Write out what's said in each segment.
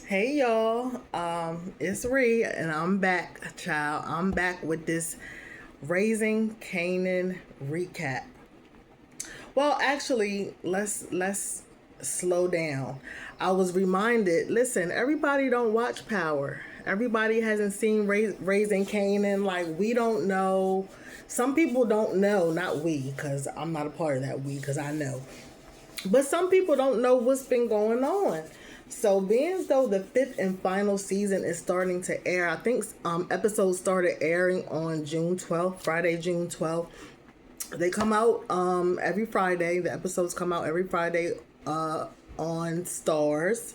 Hey y'all, it's Ree and I'm back, child. I'm back with this Raising Kanan recap. Well, actually, let's slow down. I was reminded. Listen, everybody don't watch Power. Everybody hasn't seen Raising Kanan. Like we don't know. Some people don't know. Not we, because I'm not a part of that. We, because I know. But some people don't know what's been going on. So, being as though the fifth and final season is starting to air, I think episodes started airing on June 12th, Friday, June 12th. They come out every Friday. The episodes come out every Friday on Stars.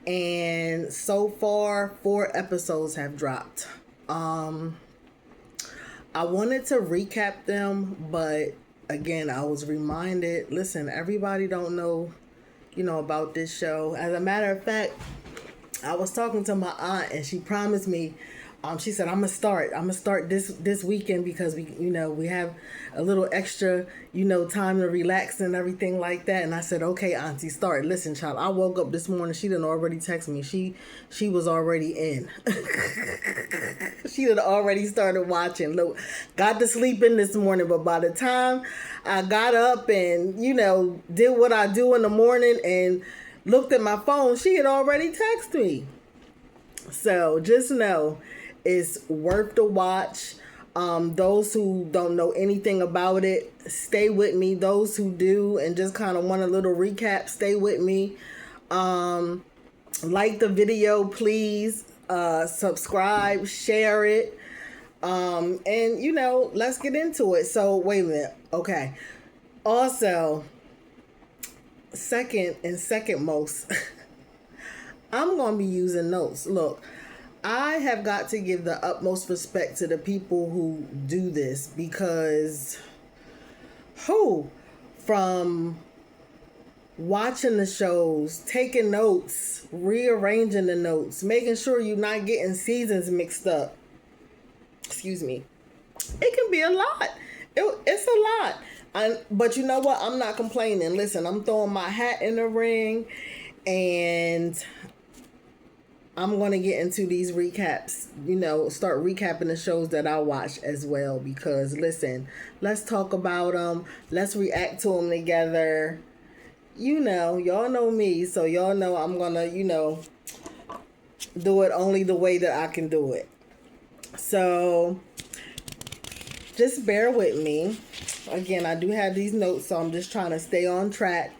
And so far, 4 episodes have dropped. I wanted to recap them, but again, I was reminded, listen, everybody don't know, about this show. As a matter of fact, I was talking to my aunt and she promised me, she said, I'm gonna start this weekend because we have a little extra, time to relax and everything like that. And I said, okay, auntie, start. Listen, child, I woke up this morning, she didn't already text me. She was already in. She had already started watching. Look, got to sleep in this morning, but by the time I got up and, did what I do in the morning and looked at my phone, she had already texted me. So just know it's worth the watch. Those who don't know anything about it, stay with me. Those who do and just kind of want a little recap, stay with me. Like the video, please. Subscribe, share it. And let's get into it. So wait a minute. Okay. Also, second most, I'm going to be using notes. Look, I have got to give the utmost respect to the people who do this because from watching the shows, taking notes, rearranging the notes, making sure you're not getting seasons mixed up. Excuse me. It can be a lot. It's a lot. But you know what? I'm not complaining. Listen, I'm throwing my hat in the ring and I'm going to get into these recaps, start recapping the shows that I watch as well. Because, listen, let's talk about them. Let's react to them together. Y'all know me. So, y'all know I'm going to, do it only the way that I can do it. So, just bear with me. Again, I do have these notes, so I'm just trying to stay on track.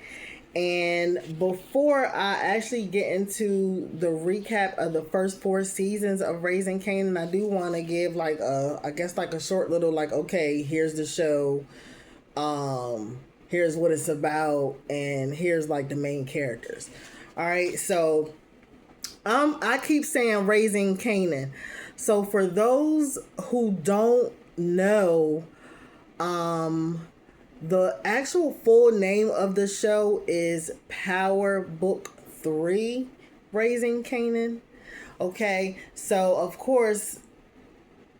And before I actually get into the recap of the first 4 seasons of Raising Kanan, I do want to give a short little okay, here's the show, here's what it's about, and here's the main characters. All right, so I keep saying Raising Kanan. So for those who don't know, the actual full name of the show is Power Book 3, Raising Kanan. Okay, so of course,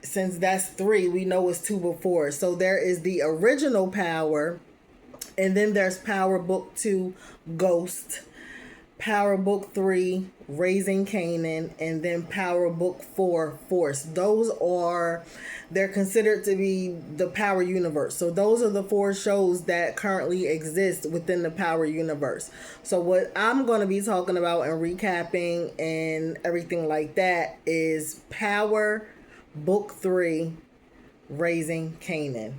since that's 3, we know it's 2 before. So there is the original Power, and then there's Power Book 2, Ghost, Power Book 3, Raising Kanan, and then Power Book 4, Force. They're considered to be the Power Universe. So those are the 4 shows that currently exist within the Power Universe. So what I'm going to be talking about and recapping and everything like that is Power Book 3, Raising Kanan.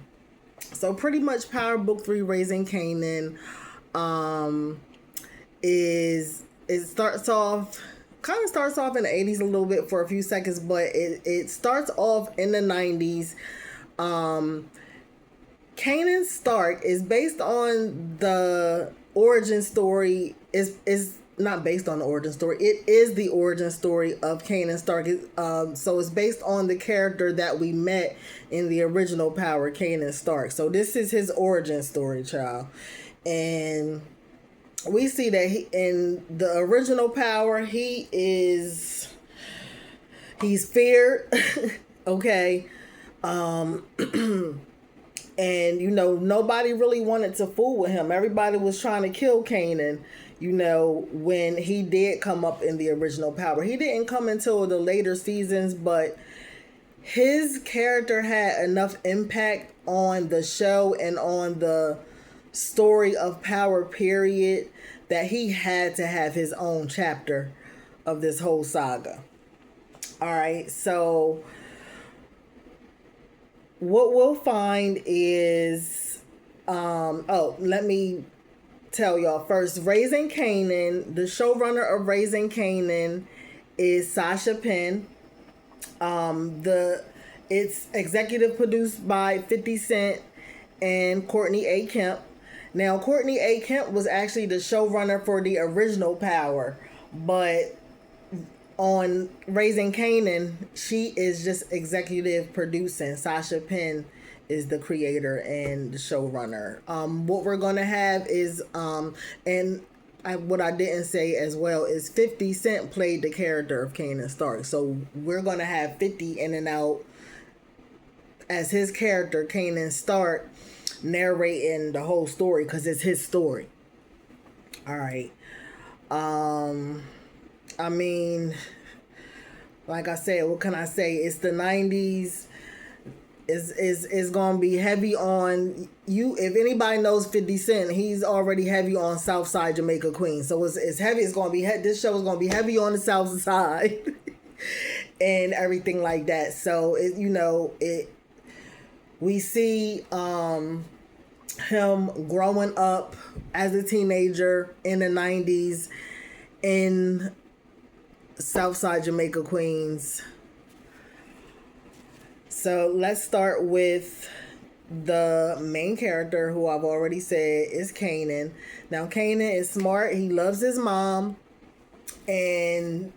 So pretty much Power Book 3, Raising Kanan, it starts off in the 80s a little bit for a few seconds, but it starts off in the 90s. Kanan Stark is based on the origin story, is not based on the origin story. It is the origin story of Kanan Stark. So it's based on the character that we met in the original Power, Kanan Stark. So this is his origin story, child. And we see that in the original Power, he's feared. Okay. And nobody really wanted to fool with him. Everybody was trying to kill Kanan, when he did come up in the original Power. He didn't come until the later seasons, but his character had enough impact on the show and on the story of Power, period, that he had to have his own chapter of this whole saga. All right, so what we'll find is, let me tell y'all first. Raising Kanan, the showrunner of Raising Kanan is Sasha Penn. It's executive produced by 50 Cent and Courtney A. Kemp. Now, Courtney A. Kemp was actually the showrunner for the original Power, but on Raising Kanan, she is just executive producing. Sasha Penn is the creator and the showrunner. What we're gonna have is, what I didn't say as well is 50 Cent played the character of Kanan Stark. So we're gonna have 50 in and out as his character, Kanan Stark, narrating the whole story because it's his story. All right. I mean, like I said, what can I say? It's the 90s. Is going to be heavy on you. If anybody knows 50 Cent, he's already heavy on Southside Jamaica Queens. So it's heavy. It's going to be, this show is going to be heavy on the South Side and everything like that. So we see him growing up as a teenager in the 90s in Southside Jamaica Queens. So let's start with the main character, who I've already said is Kanan. Now, Kanan is smart. He loves his mom. And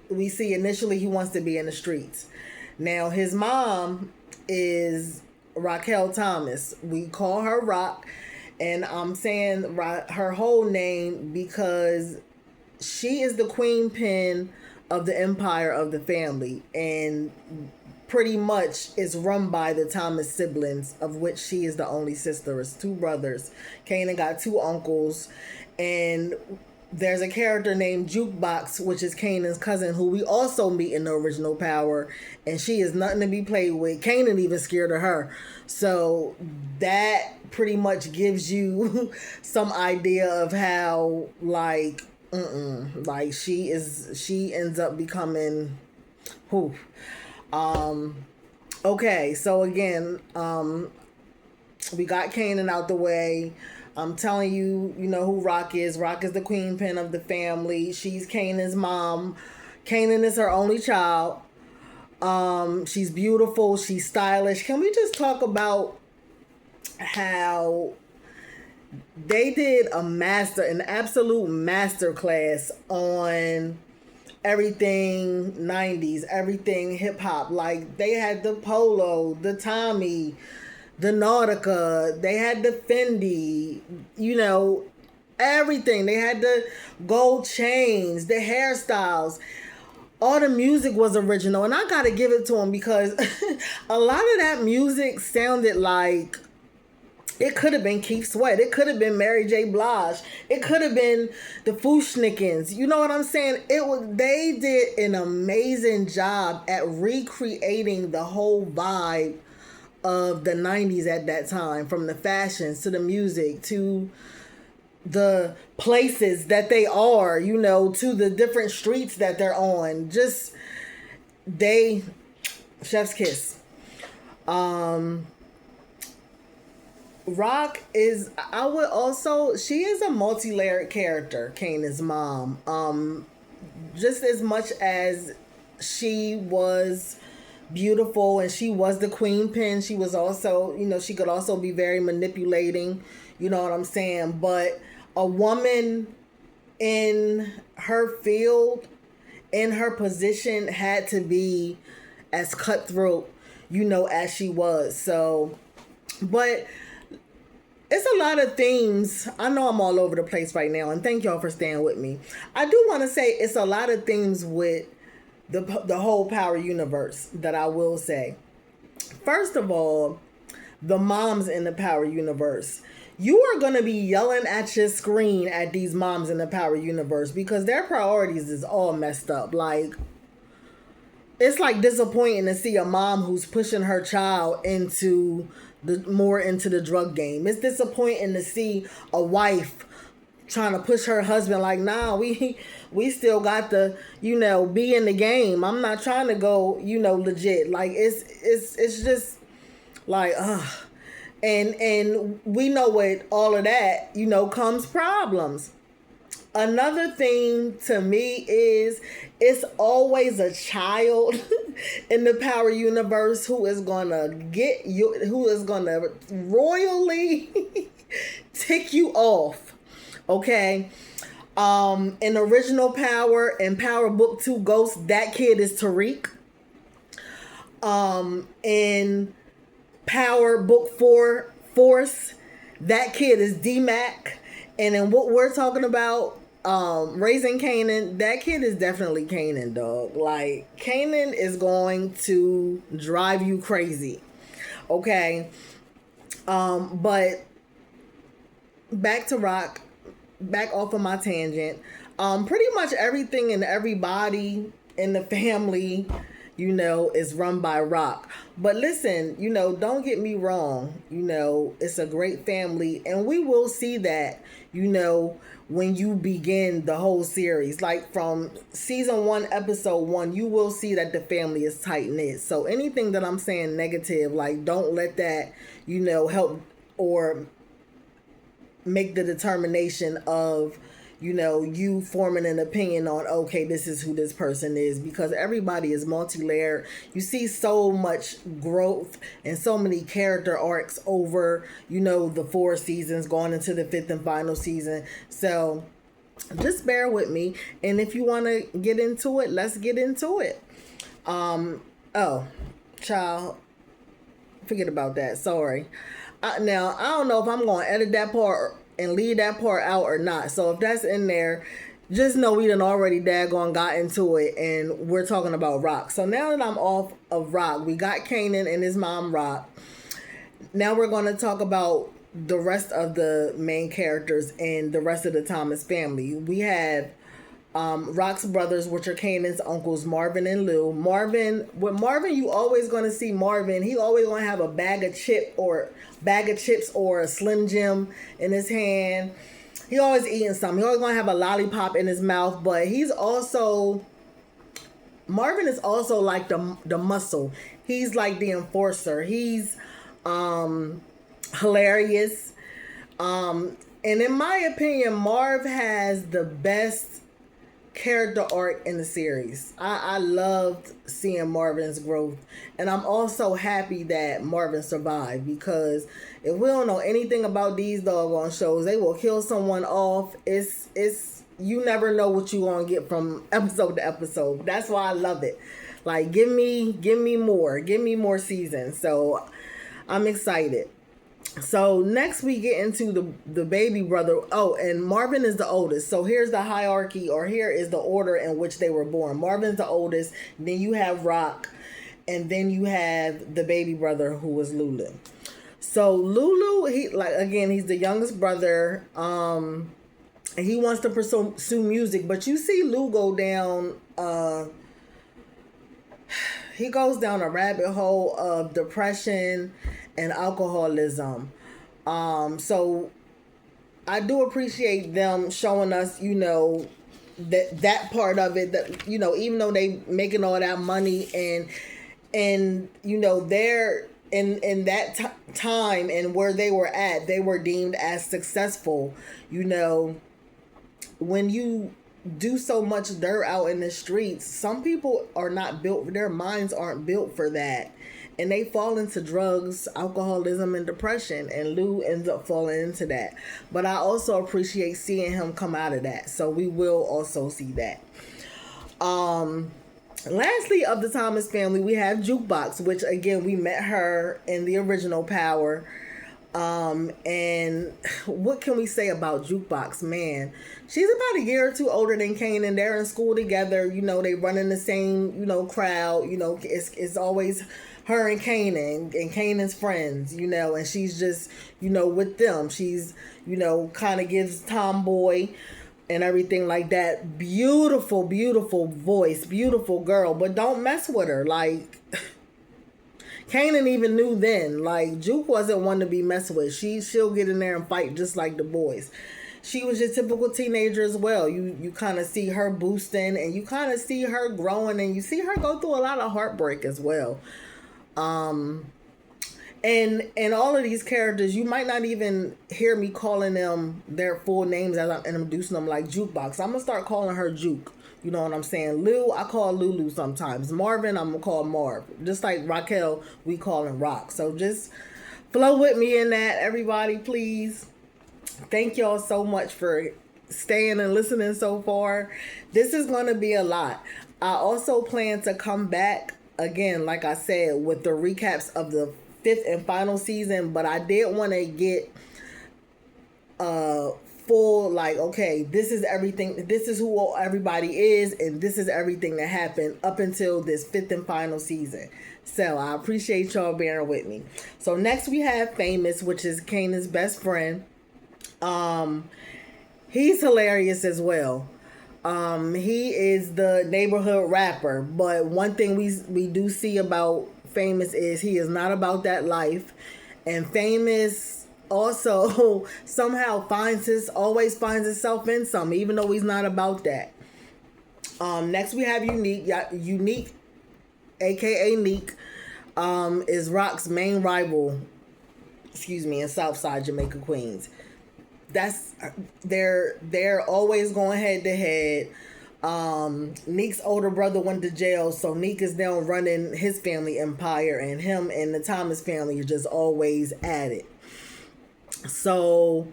we see initially he wants to be in the streets. Now, his mom is Raquel Thomas. We call her Rock. And I'm saying her whole name because she is the queen pin of the empire of the family. And pretty much is run by the Thomas siblings, of which she is the only sister. It's 2 brothers. Kanan got 2 uncles. And there's a character named Jukebox, which is Kanan's cousin, who we also meet in the original Power. And she is nothing to be played with. Kanan even scared of her. So that pretty much gives you some idea of how, she ends up becoming, okay, so again, we got Kanan out the way. I'm telling you, you know who Rock is. Rock is the queen pin of the family. She's Kanan's mom. Kanan is her only child. She's beautiful. She's stylish. Can we just talk about how they did an absolute master class on everything 90s, everything hip hop. Like, they had the Polo, the Tommy, the Nautica, they had the Fendi, everything. They had the gold chains, the hairstyles. All the music was original. And I gotta give it to them because a lot of that music sounded like it could have been Keith Sweat. It could have been Mary J. Blige. It could have been the Fushnikins. You know what I'm saying? They did an amazing job at recreating the whole vibe of the 90s at that time, from the fashions to the music to the places that they are, to the different streets that they're on. Just, chef's kiss. Rock is, she is a multi-layered character, Kanan's mom. Just as much as she was beautiful and she was the queen pin, she was also, she could also be very manipulating, you know what I'm saying? But a woman in her field, in her position, had to be as cutthroat, as she was. So, but it's a lot of themes. I know I'm all over the place right now, and thank y'all for staying with me. I do want to say it's a lot of things with the whole Power universe that I will say. First of all, the moms in the Power universe. you are going to be yelling at your screen at these moms in the Power universe because their priorities is all messed up. Like, it's like disappointing to see a mom who's pushing her child into the drug game. It's disappointing to see a wife trying to push her husband like, nah, we still got to, be in the game. I'm not trying to go, legit. Like, it's just like, and we know with all of that, comes problems. Another thing to me is it's always a child in the Power universe who is gonna get you, who is gonna royally tick you off. Okay. In original Power and Power Book 2 Ghost, that kid is Tariq. In Power Book 4 Force, that kid is D-Mac. And in what we're talking about, Raising Kanan, that kid is definitely Kanan, dog. Like, Kanan is going to drive you crazy. Okay. But back to Rock, back off of my tangent. Pretty much everything and everybody in the family, is run by Rock. But listen, don't get me wrong. It's a great family, and we will see that, when you begin the whole series. Like from season 1, episode 1, you will see that the family is tight knit. So anything that I'm saying negative, like, don't let that, help or make the determination of, you forming an opinion on, okay, this is who this person is, because everybody is multi-layered. You see so much growth and so many character arcs over, the 4 seasons going into the 5th and final season. So just bear with me. And if you want to get into it, let's get into it. Oh, child, forget about that. Sorry. Now, I don't know if I'm going to edit that part and leave that part out or not. So if that's in there, just know we done already daggone got into it, and we're talking about Rock. So now that I'm off of Rock, we got Kanan and his mom Rock. Now we're going to talk about the rest of the main characters and the rest of the Thomas family. We have Rock's brothers, which are Kanan's uncles, Marvin and Lou. With Marvin, you always going to see Marvin. He always going to have a bag of chips or a Slim Jim in his hand. He always eating something. He always going to have a lollipop in his mouth. But Marvin is also like the muscle. He's like the enforcer. He's hilarious. And in my opinion, Marv has the best character arc in the series. I loved seeing Marvin's growth, and I'm also happy that Marvin survived, because if we don't know anything about these doggone shows, they will kill someone off. It's you never know what you're gonna get from episode to episode. That's why I love it. Like, give me more seasons. So I'm excited. So next we get into the baby brother. Oh, and Marvin is the oldest. So here's the hierarchy, or here is the order in which they were born. Marvin's the oldest. Then you have Rock. And then you have the baby brother, who was Lulu. So Lulu, he's the youngest brother. And he wants to pursue music. But you see Lou go down... he goes down a rabbit hole of depression and alcoholism. So I do appreciate them showing us, that part of it, that, even though they making all that money and they're in that time and where they were at, they were deemed as successful. When you do so much dirt out in the streets, some people are not built, their minds aren't built for that. And they fall into drugs, alcoholism, and depression. And Lou ends up falling into that. But I also appreciate seeing him come out of that. So we will also see that. Lastly, of the Thomas family, we have Jukebox, which, again, we met her in the original Power. And what can we say about Jukebox? Man, she's about a year or two older than Kanan. They're in school together. You know, they run in the same, crowd. You know, it's always her and Kanan and Kanan's friends, and she's just, with them. She's, kind of gives tomboy and everything like that. Beautiful, beautiful voice, beautiful girl, but don't mess with her. Like, Kanan even knew then, like, Juke wasn't one to be messed with. She'll get in there and fight just like the boys. She was your typical teenager as well. You kind of see her boosting, and you kind of see her growing, and you see her go through a lot of heartbreak as well. And all of these characters, you might not even hear me calling them their full names as I'm introducing them, like Jukebox. I'm gonna start calling her Juke. You know what I'm saying? Lou, I call Lulu sometimes. Marvin, I'm gonna call Marv. Just like Raquel, we call him Rock. So just flow with me in that, everybody, please. Thank y'all so much for staying and listening so far. This is gonna be a lot. I also plan to come back again, like I said, with the recaps of the 5th and final season, but I did want to get full, like, okay, this is everything, this is who everybody is, and this is everything that happened up until this 5th and final season. So I appreciate y'all bearing with me. So next we have Famous, which is Kanan's best friend. He's hilarious as well. He is the neighborhood rapper, but one thing we do see about Famous is he is not about that life, and Famous also somehow always finds himself in something, even though he's not about that. Next we have Unique, aka Neek, is Rock's main rival, in Southside Jamaica, Queens. That's they're always going head to head. Neek's older brother went to jail, so Neek is now running his family empire, and him and the Thomas family are just always at it. So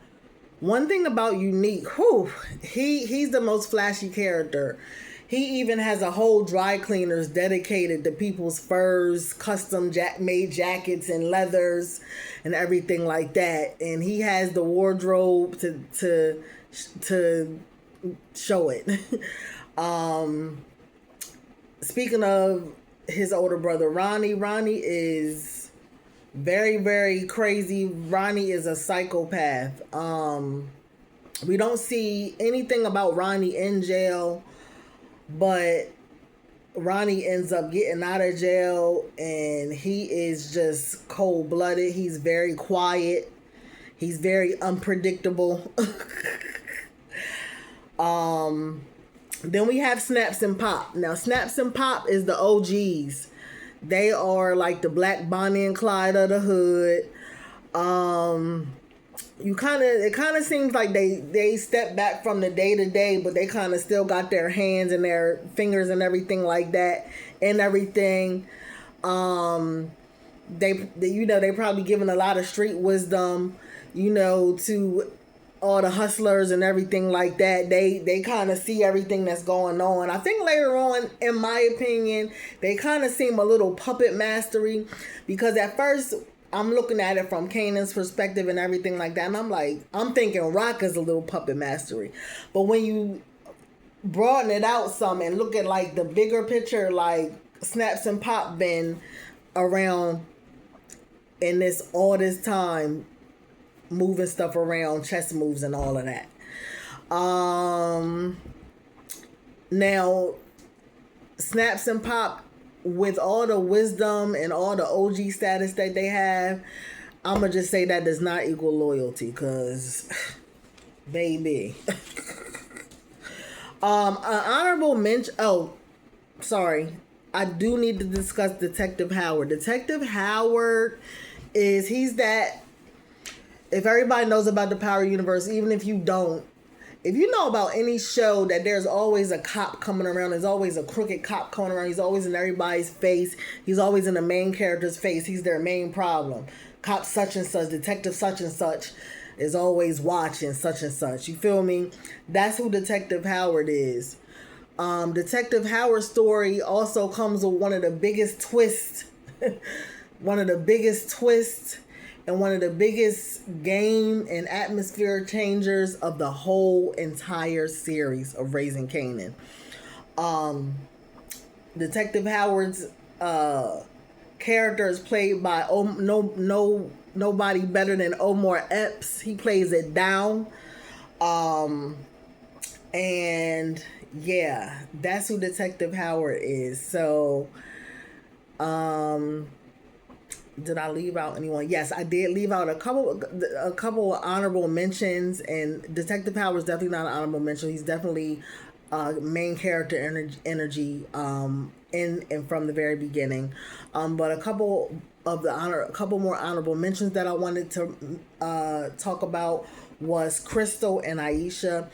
one thing about Unique, he's the most flashy character. He even has a whole dry cleaners dedicated to people's furs, custom made jackets and leathers and everything like that. And he has the wardrobe to show it. Speaking of his older brother, Ronnie is very, very crazy. Ronnie is a psychopath. We don't see anything about Ronnie in jail, but Ronnie ends up getting out of jail, and he is just cold-blooded. He's very quiet. He's very unpredictable. Then we have Snaps and Pop. Now, Snaps and Pop is the OGs. They are like the Black Bonnie and Clyde of the hood. It kind of seems like they step back from the day to day, but they kind of still got their hands and their fingers and everything like that and everything. They probably giving a lot of street wisdom, to all the hustlers and everything like that. They kind of see everything that's going on. I think later on, in my opinion, they kind of seem a little puppet mastery, because at first I'm looking at it from Kanan's perspective and everything like that, and I'm thinking Rock is a little puppet mastery. But when you broaden it out some and look at like the bigger picture, like Snaps and Pop been around in all this time, moving stuff around, chess moves and all of that. Now, Snaps and Pop, with all the wisdom and all the OG status that they have, I'm going to just say that does not equal loyalty, because, baby. An honorable mention, sorry. I do need to discuss Detective Howard. Detective Howard he's that, if everybody knows about the Power Universe, even if you don't, if you know about any show that there's always a cop coming around, there's always a crooked cop coming around, he's always in everybody's face, he's always in the main character's face, he's their main problem. Cop such and such, detective such and such is always watching such and such. You feel me? That's who Detective Howard is. Detective Howard's story also comes with one of the biggest twists and one of the biggest game and atmosphere changers of the whole entire series of Raising Kanan. Detective Howard's character is played by nobody better than Omar Epps. He plays it down. And yeah, that's who Detective Howard is. So, did I leave out anyone? Yes, I did leave out a couple of honorable mentions, and Detective Howard is definitely not an honorable mention. He's definitely main character energy in and from the very beginning. But a couple more honorable mentions that I wanted to talk about was Crystal and Aisha.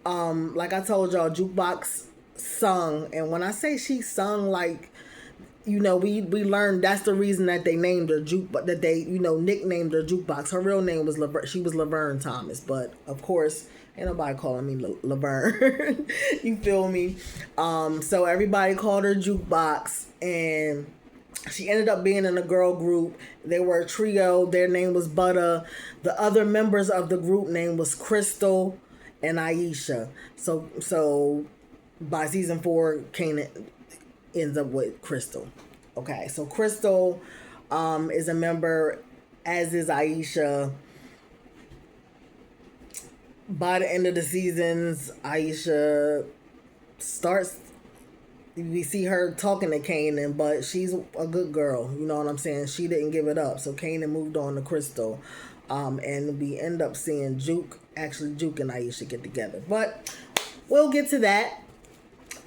Like I told y'all, Jukebox sung, and when I say she sung, like, we learned that's the reason that they named her that they nicknamed her Jukebox. Her real name was she was Laverne Thomas, but of course ain't nobody calling me Laverne. You feel me? So everybody called her Jukebox, and she ended up being in a girl group. They were a trio. Their name was Butter. The other members of the group name was Crystal and Aisha. So by season 4, Kanan ends up with Crystal. Okay, so Crystal is a member, as is Aisha. By the end of the seasons, Aisha starts, we see her talking to Kanan, but she's a good girl, you know what I'm saying? She didn't give it up, so Kanan moved on to Crystal. And we end up seeing Juke and Aisha get together. But we'll get to that.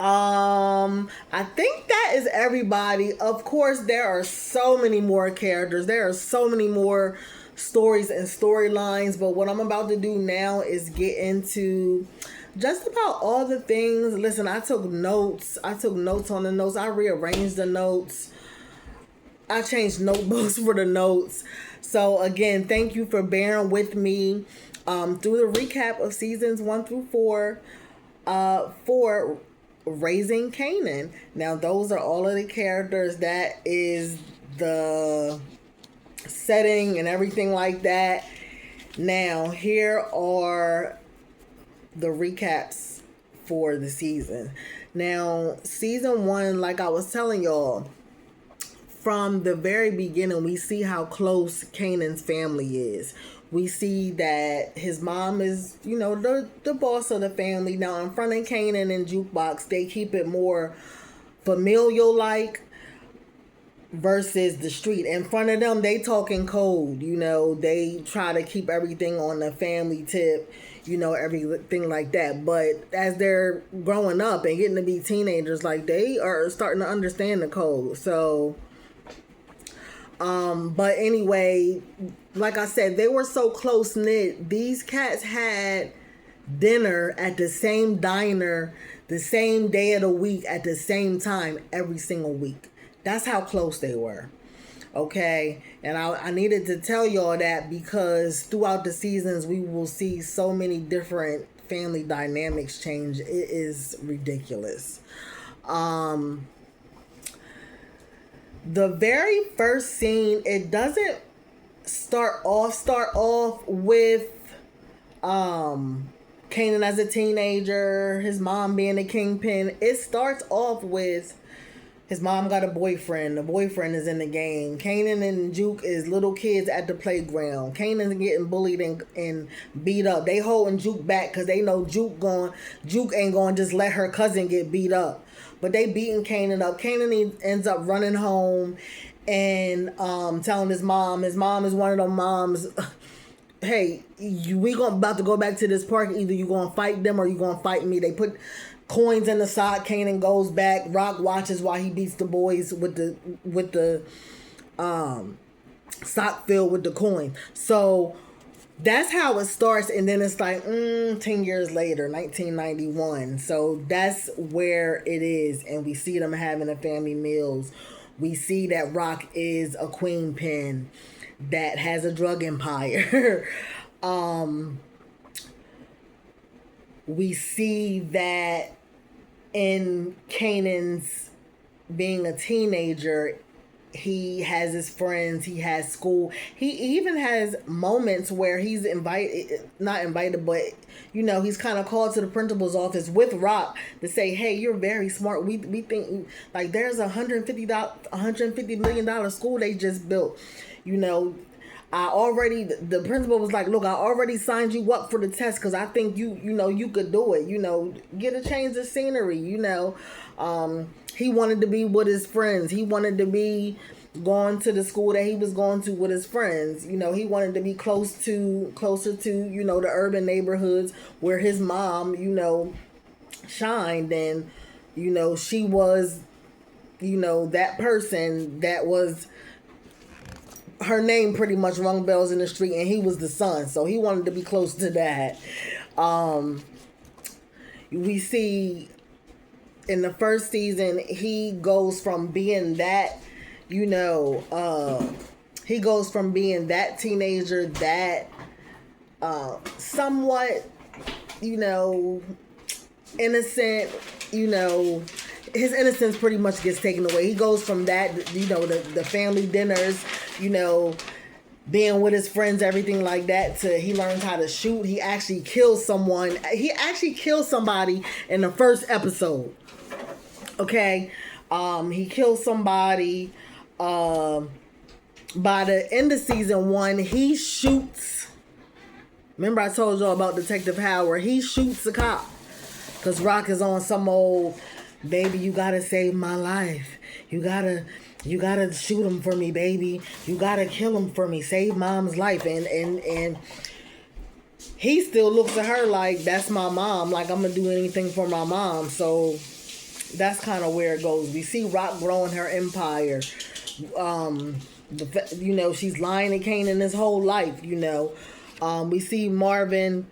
I think that is everybody. Of course, there are so many more characters. There are so many more stories and storylines. But what I'm about to do now is get into just about all the things. Listen, I took notes. I took notes on the notes. I rearranged the notes. I changed notebooks for the notes. So again, thank you for bearing with me through the recap of seasons 1 through 4 for Raising Kanan. Now, those are all of the characters. That is the setting and everything like that. Now, here are the recaps for the season. Now, season 1, like I was telling y'all, from the very beginning, we see how close Kanan's family is. We see that his mom is, the boss of the family. Now, in front of Kanan and Jukebox, they keep it more familial-like versus the street. In front of them, they talking code. They try to keep everything on the family tip, everything like that. But as they're growing up and getting to be teenagers, like, they are starting to understand the code. So... but anyway, like I said, they were so close knit. These cats had dinner at the same diner, the same day of the week, at the same time, every single week. That's how close they were. Okay. And I needed to tell y'all that because throughout the seasons, we will see so many different family dynamics change. It is ridiculous. The very first scene, it doesn't start off with Kanan as a teenager, his mom being a kingpin. It starts off with his mom got a boyfriend. The boyfriend is in the game. Kanan and Juke is little kids at the playground. Kanan's getting bullied and beat up. They holding Juke back because they know Juke ain't going to just let her cousin get beat up. But they beating Kanan up. Kanan ends up running home and telling his mom. His mom is one of them moms. Hey, we about to go back to this park. Either you gonna fight them or you gonna fight me. They put coins in the sock. Kanan goes back. Rock watches while he beats the boys with the sock filled with the coin. So that's how it starts, and then it's like 10 years later, 1991. So that's where it is, and we see them having a family meals. We see that Rock is a queen pin that has a drug empire. We see that in Kanan's being a teenager, he has his friends, he has school. He even has moments where he's not invited, but he's kind of called to the principal's office with Rock to say, "Hey, you're very smart. We think like there's $150 million school they just built. The principal was like, look, I already signed you up for the test because I think you could do it. Get a change of scenery. He wanted to be with his friends. He wanted to be going to the school that he was going to with his friends. He wanted to be closer to the urban neighborhoods where his mom, shined, and she was, that person that was, her name pretty much rung bells in the street, and he was the son, so he wanted to be close to that. We see in the first season he goes from being that, he goes from being that teenager that somewhat, innocent, his innocence pretty much gets taken away. He goes from that, the family dinners, being with his friends, everything like that, to he learns how to shoot. He actually kills someone. He actually kills somebody in the first episode. Okay? He kills somebody. By the end of season 1, he shoots. Remember I told y'all about Detective Howard. He shoots a cop. Because Rock is on some old, baby, you gotta save my life. You gotta shoot him for me, baby. You gotta kill him for me. Save mom's life. And he still looks at her like, that's my mom. Like, I'm gonna do anything for my mom. So that's kind of where it goes. We see Rock growing her empire. She's lying to Kanan his whole life, We see Marvin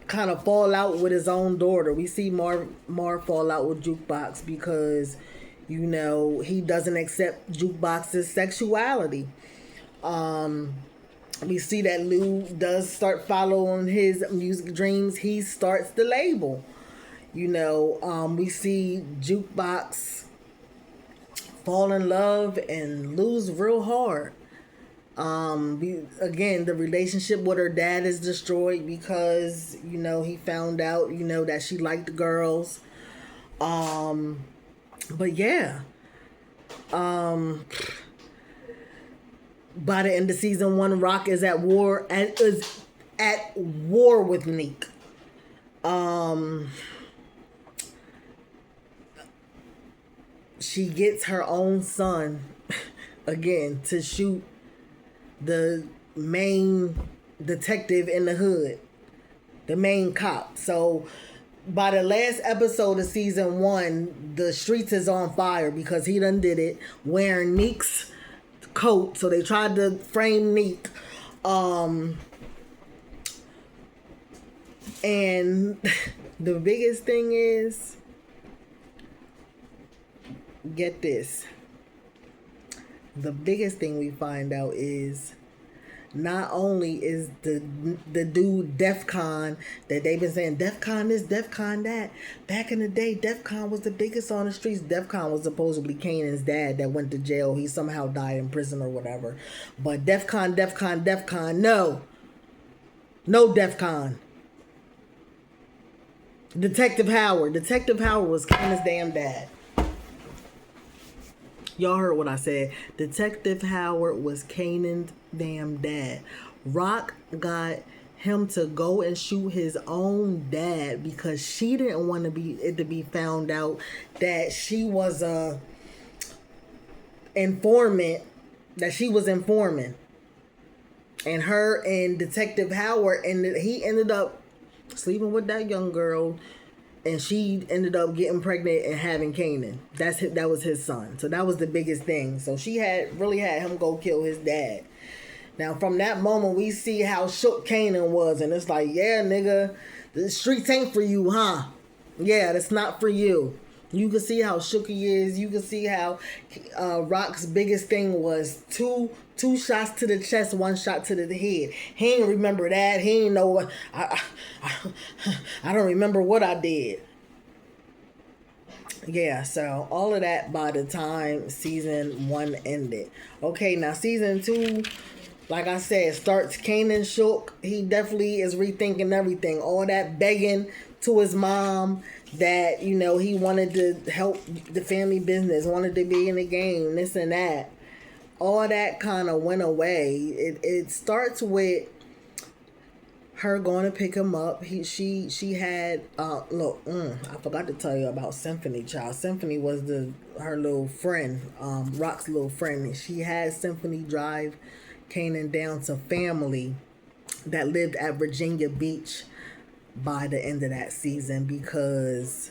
kind of fall out with his own daughter. We see Marv fall out with Jukebox because, he doesn't accept Jukebox's sexuality. We see that Lou does start following his music dreams. He starts the label. We see Jukebox fall in love and lose real hard. Again, the relationship with her dad is destroyed because, he found out, that she liked girls. But yeah. By the end of season 1, Rock is at war with Neek. She gets her own son again to shoot the main detective in the hood, the main cop. So by the last episode of season 1, the streets is on fire because he done did it wearing Neek's coat. So they tried to frame Neek. And the biggest thing is, get this. The biggest thing we find out is not only is the dude DEFCON that they've been saying, DEFCON this, DEFCON that. Back in the day, DEFCON was the biggest on the streets. DEFCON was supposedly Kanan's dad that went to jail. He somehow died in prison or whatever. But DEFCON, no. No DEFCON. Detective Howard was Kanan's damn dad. Y'all heard what I said. Detective Howard was Kanan's damn dad. Rock got him to go and shoot his own dad because she didn't want it to be found out that she was a informant, that she was informing. And her and Detective Howard, he ended up sleeping with that young girl. And she ended up getting pregnant and having Kanan. That was his son. So that was the biggest thing. So she really had him go kill his dad. Now from that moment we see how shook Kanan was, and it's like, yeah, nigga, the streets ain't for you, huh? Yeah, that's not for you. You can see how shook he is. You can see how Rock's biggest thing was two shots to the chest, 1 shot to the head. He ain't remember that. He ain't know what. I don't remember what I did. Yeah, so all of that by the time season 1 ended. Okay, now season 2, like I said, starts Kanan shook. He definitely is rethinking everything. All that begging to his mom that, he wanted to help the family business, wanted to be in the game, this and that. All that kind of went away. It starts with her going to pick him up. She had look. I forgot to tell you about Symphony. Child, Symphony was her little friend, Rock's little friend. She had Symphony drive Kanan down to family that lived at Virginia Beach by the end of that season, because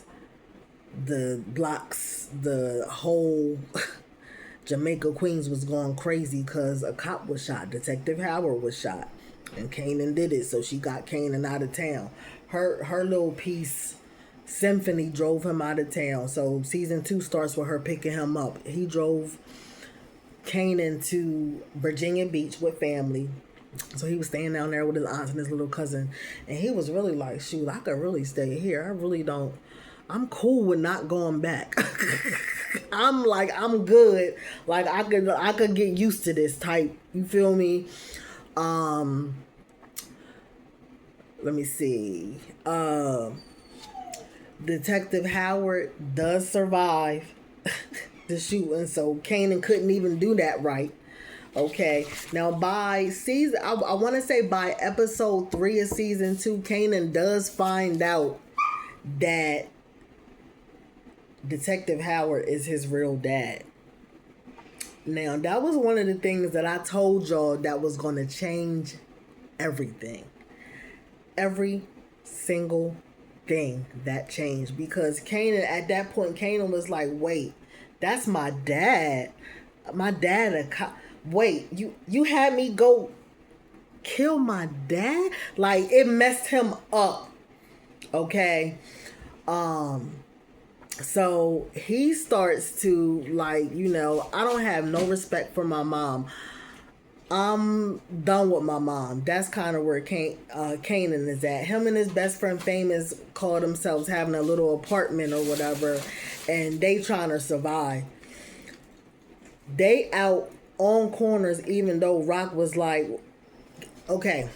the blocks, the whole Jamaica Queens was going crazy because a cop was shot. Detective Howard was shot. And Kanan did it, so she got Kanan out of town. Her little piece, Symphony, drove him out of town. So season 2 starts with her picking him up. He drove Kanan to Virginia Beach with family. So he was staying down there with his aunts and his little cousin. And he was really like, shoot, I could really stay here. I really don't. I'm cool with not going back. I'm good. Like I could get used to this type. You feel me? Let me see. Detective Howard does survive the shooting, so Kanan couldn't even do that right. Okay, now by season, I want to say by episode 3 of season 2, Kanan does find out that Detective Howard is his real dad. Now, that was one of the things that I told y'all that was going to change everything. Every single thing that changed. Because Kanan, at that point, Kanan was like, wait, that's my dad. My dad, wait, you had me go kill my dad? Like, it messed him up. Okay? So he starts to, like, I don't have no respect for my mom. I'm done with my mom. That's kind of where Kanan is at. Him and his best friend Famous call themselves having a little apartment or whatever, and they trying to survive. They out on corners, even though Rock was like, okay,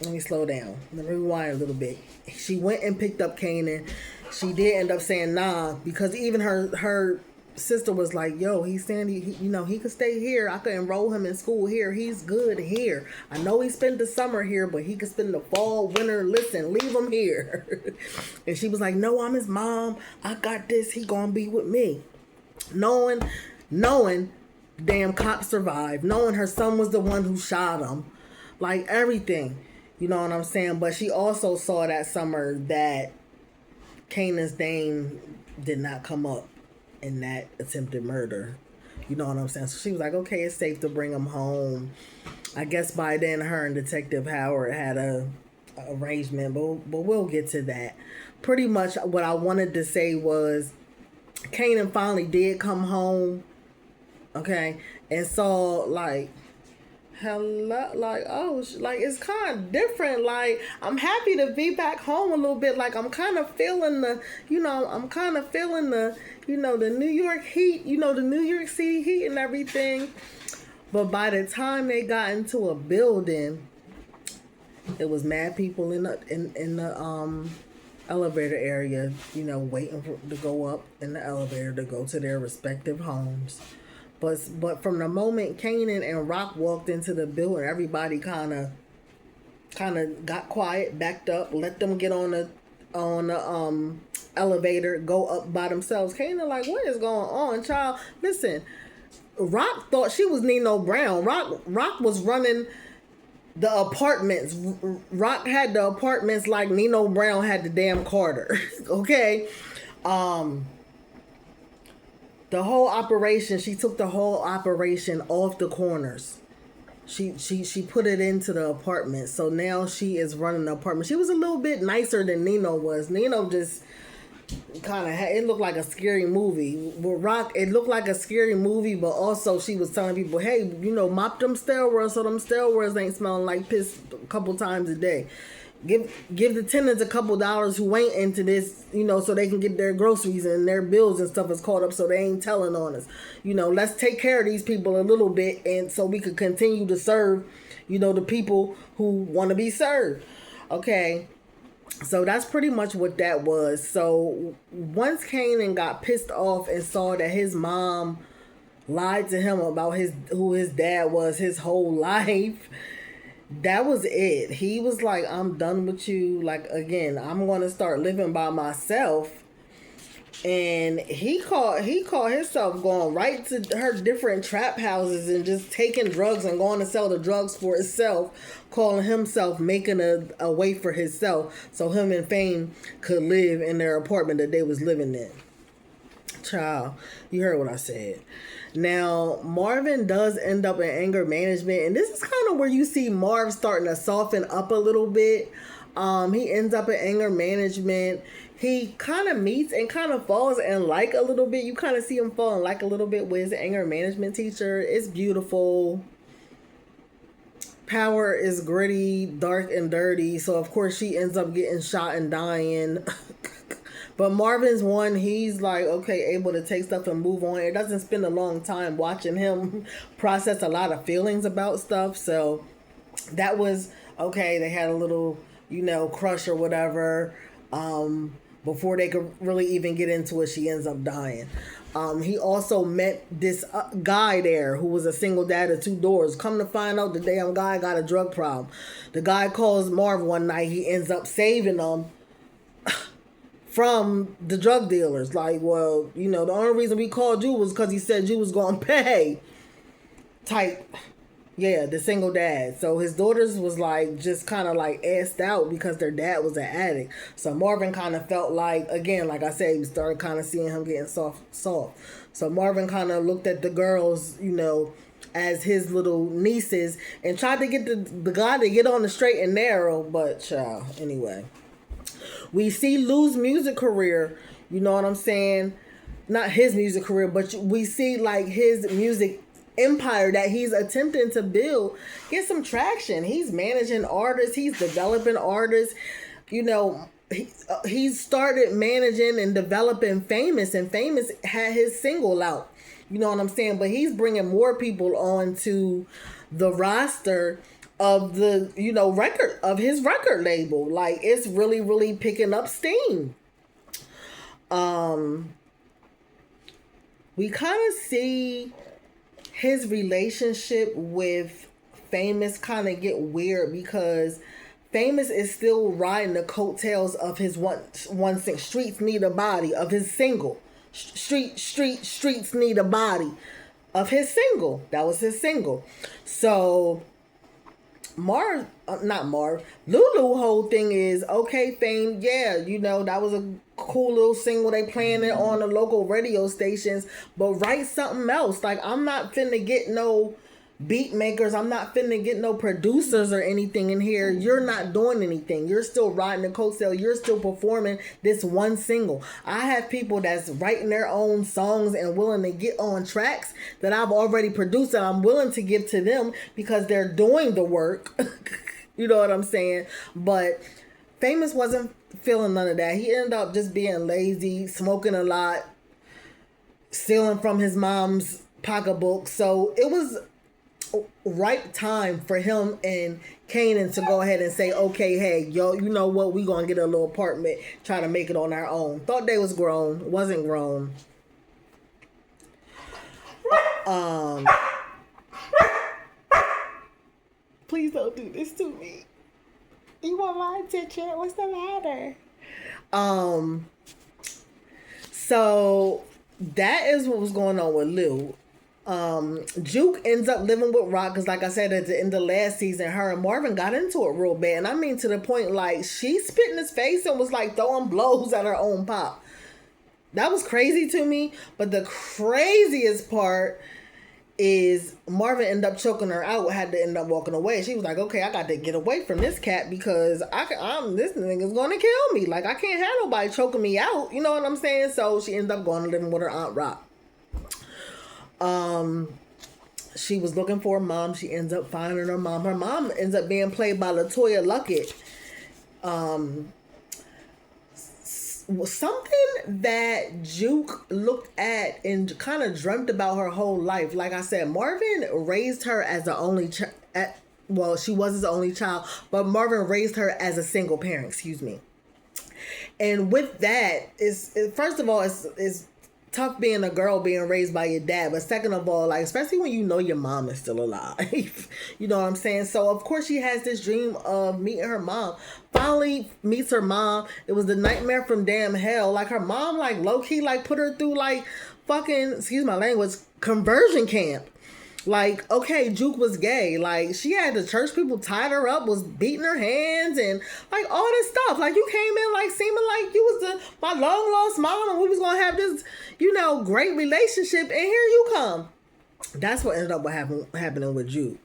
let me slow down. Let me rewind a little bit. She went and picked up Kanan. She did end up saying nah, because even her sister was like, yo, he's saying he could stay here. I could enroll him in school here. He's good here. I know he spent the summer here, but he could spend the fall, winter. Listen, leave him here. And she was like, no, I'm his mom. I got this. He gonna be with me. Knowing damn cop survived. Knowing her son was the one who shot him. Like, everything. You know what I'm saying? But she also saw that summer that Kanan's name did not come up in that attempted murder. You know what I'm saying? So she was like, okay, it's safe to bring him home. I guess by then her and Detective Howard had a arrangement, but we'll get to that. Pretty much what I wanted to say was Kanan finally did come home, okay, and saw, like, hello, like, oh, like, it's kind of different. Like, I'm happy to be back home a little bit. Like, I'm kind of feeling the the New York heat, the New York City heat and everything. But by the time they got into a building, it was mad people in the elevator area, waiting to go up in the elevator to go to their respective homes. But from the moment Kanan and Rock walked into the building, everybody kind of got quiet, backed up, let them get on the elevator, go up by themselves. Kanan like, what is going on, child? Listen, Rock thought she was Nino Brown. Rock was running the apartments. Rock had the apartments like Nino Brown had the damn Carter. Okay. The whole operation, she took the whole operation off the corners. She put it into the apartment. So now she is running the apartment. She was a little bit nicer than Nino was. Nino just kind of it looked like a scary movie. With Rock, it looked like a scary movie, but also she was telling people, hey, mop them stairwells so them stairwells ain't smelling like piss a couple times a day. Give the tenants a couple dollars who ain't into this, so they can get their groceries and their bills and stuff is caught up, so they ain't telling on us. Let's take care of these people a little bit, and so we could continue to serve, the people who want to be served. Okay. So that's pretty much what that was. So once Kanan got pissed off and saw that his mom lied to him about who his dad was his whole life, that was it. He was like, I'm done with you. Like, again, I'm going to start living by myself. And he caught himself going right to her different trap houses and just taking drugs and going to sell the drugs for himself, calling himself making a way for himself so him and Fame could live in their apartment that they was living in. Child, you heard what I said. Now, Marvin does end up in anger management, and this is kind of where you see Marv starting to soften up a little bit. He ends up in anger management. He kind of meets and kind of falls in like a little bit. You kind of see him fall in like a little bit with his anger management teacher. It's beautiful. Power is gritty, dark, and dirty. So, of course, she ends up getting shot and dying. But Marvin's one, he's like, okay, able to take stuff and move on. It doesn't spend a long time watching him process a lot of feelings about stuff. So that was, okay, they had a little, crush or whatever. Before they could really even get into it, she ends up dying. He also met this guy there who was a single dad of two daughters. Come to find out, the damn guy got a drug problem. The guy calls Marv one night. He ends up saving them from the drug dealers. Like, well, the only reason we called you was because he said you was going to pay. Type. Yeah, the single dad. So his daughters was like just kind of like assed out because their dad was an addict. So Marvin kind of felt like, again, like I said, we started kind of seeing him getting soft. So Marvin kind of looked at the girls, as his little nieces and tried to get the guy to get on the straight and narrow. But child, anyway. We see Lou's music career, you know what I'm saying? Not his music career, but we see like his music empire that he's attempting to build get some traction. He's managing artists, he's developing artists. He started managing and developing Famous, and Famous had his single out. You know what I'm saying? But he's bringing more people onto the roster of the record of his record label. Like, it's really, really picking up steam. We kind of see his relationship with Famous kind of get weird because Famous is still riding the coattails of his one sing, Streets Need a Body, of his single. Streets Need a Body, of his single. That was his single. So Lulu whole thing is, okay, Fame, yeah, that was a cool little single. They playing it on the local radio stations, but write something else. Like, I'm not finna get no beat makers. I'm not finna get no producers or anything in here. You're not doing anything. You're still riding the coattail. You're still performing this one single. I have people that's writing their own songs and willing to get on tracks that I've already produced and I'm willing to give to them because they're doing the work. You know what I'm saying? But Famous wasn't feeling none of that. He ended up just being lazy, smoking a lot, stealing from his mom's pocketbook. So it was right time for him and Kanan to go ahead and say, okay, hey, yo, you know what? We gonna get a little apartment, try to make it on our own. Thought they was grown, wasn't grown. Please don't do this to me. You want my attention? What's the matter? So that is what was going on with Lou. Juke ends up living with Rock because, like I said, at the end of last season, her and Marvin got into it real bad. And I mean to the point, like, she spit in his face and was like throwing blows at her own pop. That was crazy to me. But the craziest part is Marvin ended up choking her out, had to end up walking away. She was like, okay, I got to get away from this cat because this nigga's going to kill me. Like, I can't have nobody choking me out. You know what I'm saying? So she ended up going and living with her Aunt Rock. She was looking for her mom. She ends up finding her mom. Her mom ends up being played by LaToya Luckett. Something that Juke looked at and kind of dreamt about her whole life. Like I said, Marvin raised her as the only child. Well, she was his only child, but Marvin raised her as a single parent. Excuse me. And with that, first of all, it's tough being a girl being raised by your dad. But second of all, like, especially when you know your mom is still alive. You know what I'm saying? So of course she has this dream of meeting her mom. Finally meets her mom. It was the nightmare from damn hell. Like, her mom, like, low-key, like, put her through, like, fucking, excuse my language, conversion camp. Like, okay, Juke was gay. Like, she had the church people tied her up, was beating her hands, and like all this stuff. Like, you came in like seeming like you was my long lost mom, and we was gonna have this, great relationship, and here you come. That's what ended up happening with Juke.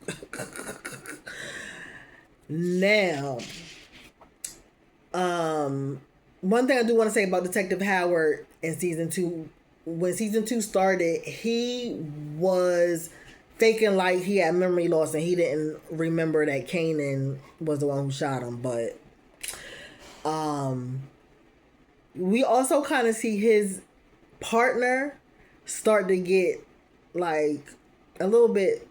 Now, one thing I do want to say about Detective Howard in season 2, when season 2 started, he was faking like he had memory loss and he didn't remember that Kanan was the one who shot him. But we also kind of see his partner start to get like a little bit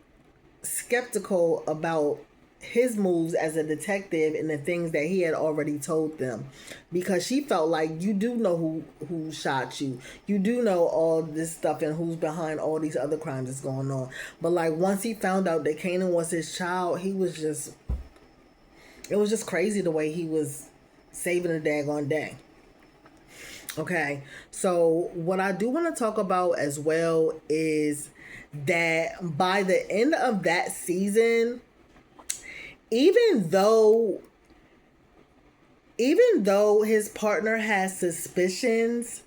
skeptical about his moves as a detective and the things that he had already told them, because she felt like, you do know who shot you, you do know all this stuff and who's behind all these other crimes that's going on. But like, once he found out that Kanan was his child, it was just crazy the way he was saving the daggone day. Okay, so what I do want to talk about as well is that by the end of that season, even though his partner has suspicions,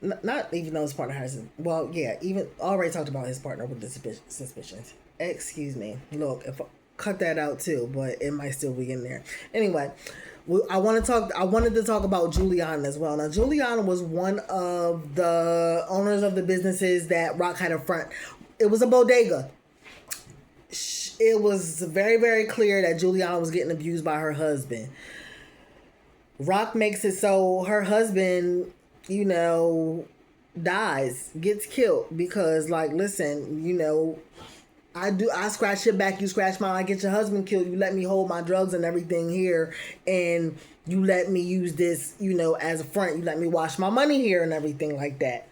not even though his partner has, well, yeah, even already talked about his partner with the suspicions. Excuse me. Look, if I cut that out too, but it might still be in there. Anyway, I wanted to talk about Juliana as well. Now, Juliana was one of the owners of the businesses that Rock had a front. It was a bodega. It was very, very clear that Juliana was getting abused by her husband. Rock makes it so her husband, dies, gets killed because, like, listen, I scratch your back, you scratch mine, I get your husband killed, you let me hold my drugs and everything here, and you let me use this, as a front, you let me wash my money here and everything like that.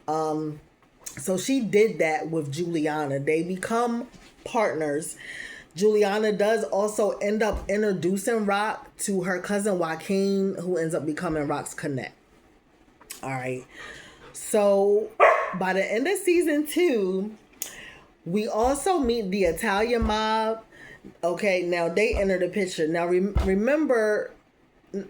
So she did that with Juliana. They become partners. Juliana does also end up introducing Rock to her cousin Joaquin, who ends up becoming Rock's connect. All right. So by the end of season 2, we also meet the Italian mob. Okay, now they enter the picture. Now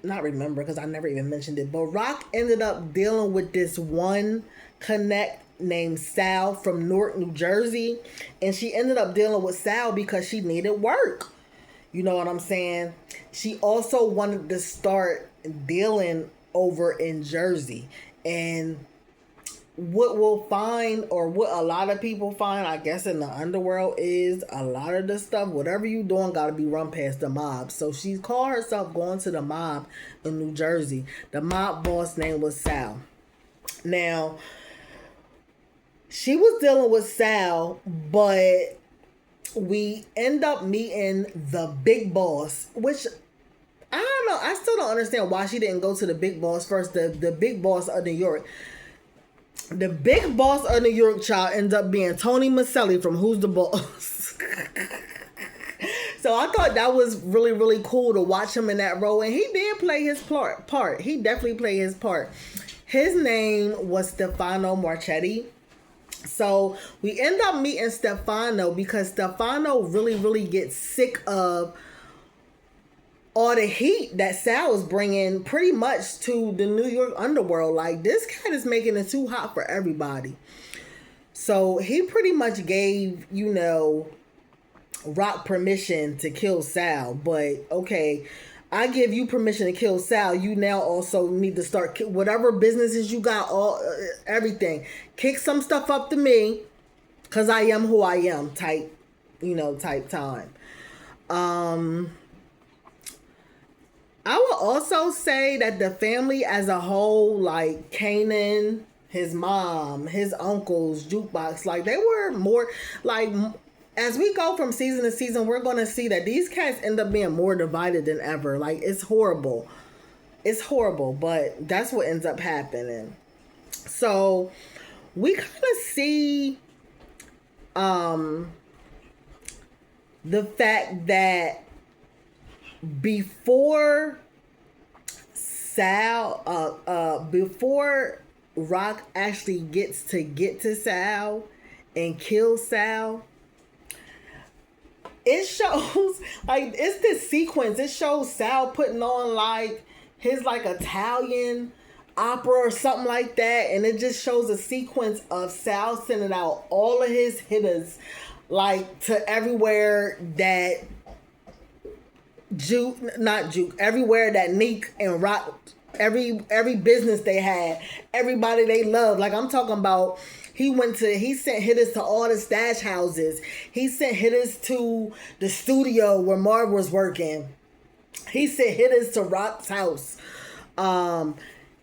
not remember because I never even mentioned it, but Rock ended up dealing with this one connect named Sal from Newark, New Jersey, and she ended up dealing with Sal because she needed work. You know what I'm saying? She also wanted to start dealing over in Jersey, and what we'll find, or what a lot of people find, I guess, in the underworld, is a lot of the stuff, whatever you doing, gotta be run past the mob. So she called herself going to the mob in New Jersey. The mob boss name was Sal. Now, she was dealing with Sal, but we end up meeting the big boss, which I don't know. I still don't understand why she didn't go to the big boss first, the big boss of New York. The big boss of New York, child, ends up being Tony Maselli from Who's the Boss. So I thought that was really, really cool to watch him in that role. And he did play his part. He definitely played his part. His name was Stefano Marchetti. So we end up meeting Stefano because Stefano really, really gets sick of all the heat that Sal was bringing pretty much to the New York underworld. Like, this cat is making it too hot for everybody. So he pretty much gave, Rock permission to kill Sal. But, okay, I give you permission to kill Sal. You now also need to start whatever businesses you got, everything. Kick some stuff up to me, because I am who I am type time. I would also say that the family as a whole, like Kanan, his mom, his uncles, Jukebox, like they were more like as we go from season to season, we're gonna see that these cats end up being more divided than ever. Like it's horrible. It's horrible, but that's what ends up happening. So we kind of see the fact that before before Rock actually gets to Sal and kills Sal, it shows like it's this sequence. It shows Sal putting on like his like Italian opera or something like that, and it just shows a sequence of Sal sending out all of his hitters like to everywhere that everywhere that Neek and Rock, every business they had, everybody they loved. Like I'm talking about, he sent hitters to all the stash houses. He sent hitters to the studio where Marv was working. He sent hitters to Rock's house.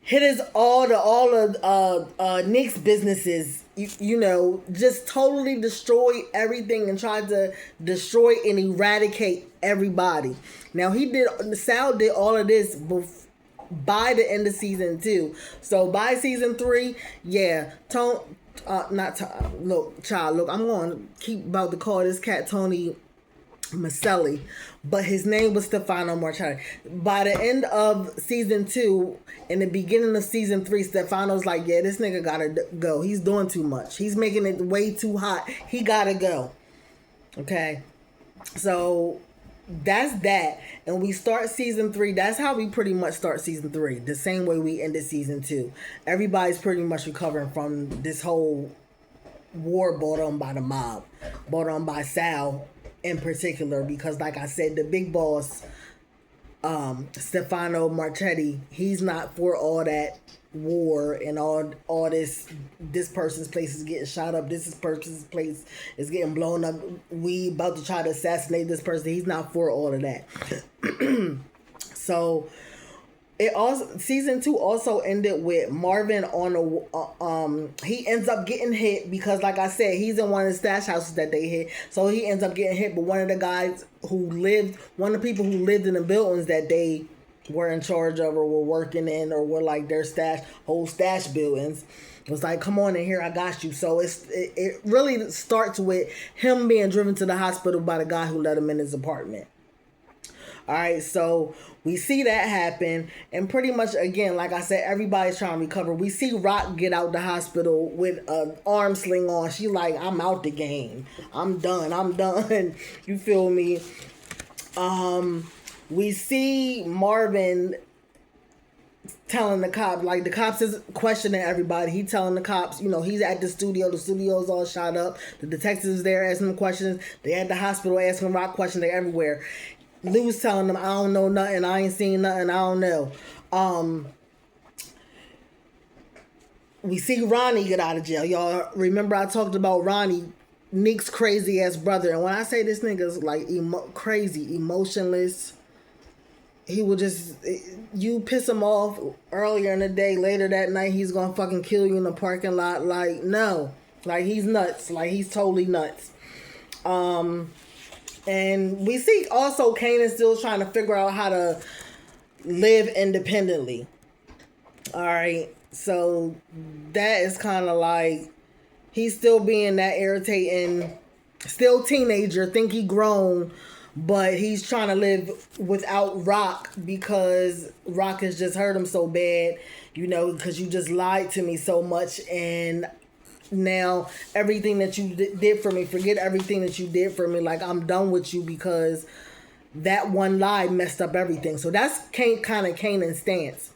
Hitters all of Nick's businesses. You know, just totally destroyed everything and tried to destroy and eradicate everybody. Now Sal did all of this by the end of season 2. So by season 3, yeah, look, I'm going to keep about to call this cat Tony Maselli, but his name was Stefano Marcelli. By the end of season 2, in the beginning of season 3, Stefano's like, yeah, this nigga gotta go. He's doing too much. He's making it way too hot. He gotta go. Okay, so that's that, and we start season 3. That's how we pretty much start season 3. The same way we ended season 2. Everybody's pretty much recovering from this whole war brought on by the mob, brought on by Sal in particular, because like I said, the big boss, Stefano Marchetti, he's not for all that war and all this person's place is getting shot up, this person's place is getting blown up, we about to try to assassinate this person. He's not for all of that. So it also, season 2 also ended with Marvin on he ends up getting hit because, like I said, he's in one of the stash houses that they hit. So he ends up getting hit, but one of the people who lived in the buildings that they were in charge of or were working in or were like their whole stash buildings was like, come on in here, I got you. So it really starts with him being driven to the hospital by the guy who let him in his apartment. All right, so we see that happen, and pretty much, again, like I said, everybody's trying to recover. We see Rock get out the hospital with an arm sling on. She like, I'm out the game. I'm done. You feel me? We see Marvin telling the cops, like the cops is questioning everybody. He telling the cops, you know, he's at the studio. The studio's all shot up. The detectives there asking him questions. They at the hospital asking Rock questions. They're everywhere. Lou's telling them, I don't know nothing, I ain't seen nothing, I don't know. We see Ronnie get out of jail. Y'all remember I talked about Ronnie, Nick's crazy ass brother. And when I say this nigga's like crazy, emotionless, he will just, you piss him off earlier in the day, later that night, he's gonna fucking kill you in the parking lot. Like, no. Like, he's nuts. Like, he's totally nuts. And we see also Kanan still trying to figure out how to live independently. All right. So that is kind of like, he's still being that irritating, still teenager, think he grown, but he's trying to live without Rock because Rock has just hurt him so bad, you know, because you just lied to me so much, and now everything that you did for me, forget everything that you did for me, like I'm done with you because that one lie messed up everything. So that's kind of Kanan's stance.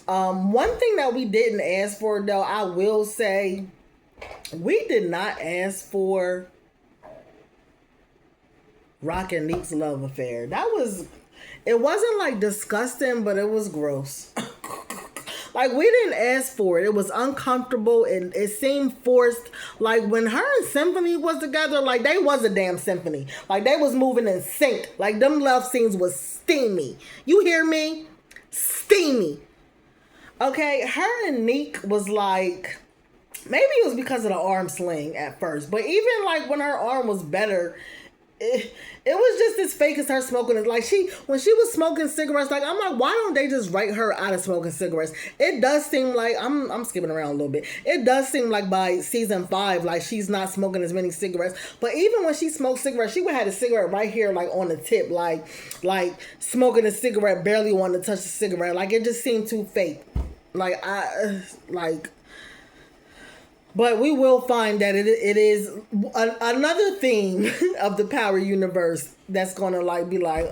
One thing that we didn't ask for, though, I will say, we did not ask for Rock and Neek's love affair. It wasn't like disgusting, but it was gross. Like, we didn't ask for it. It was uncomfortable and it seemed forced. Like, when her and Symphony was together, like, they was a damn symphony. Like, they was moving in sync. Like, them love scenes was steamy. You hear me? Steamy. Okay, her and Neek was like, maybe it was because of the arm sling at first, but even like when her arm was better, it was just as fake as her smoking it. Like, when she was smoking cigarettes, like, I'm like, why don't they just write her out of smoking cigarettes? It does seem like, I'm skipping around a little bit. It does seem like by season 5, like, she's not smoking as many cigarettes. But even when she smoked cigarettes, she would have a cigarette right here, like, on the tip, like smoking a cigarette, barely wanting to touch the cigarette. Like, it just seemed too fake. But we will find that it is another theme of the Power universe that's gonna like be like,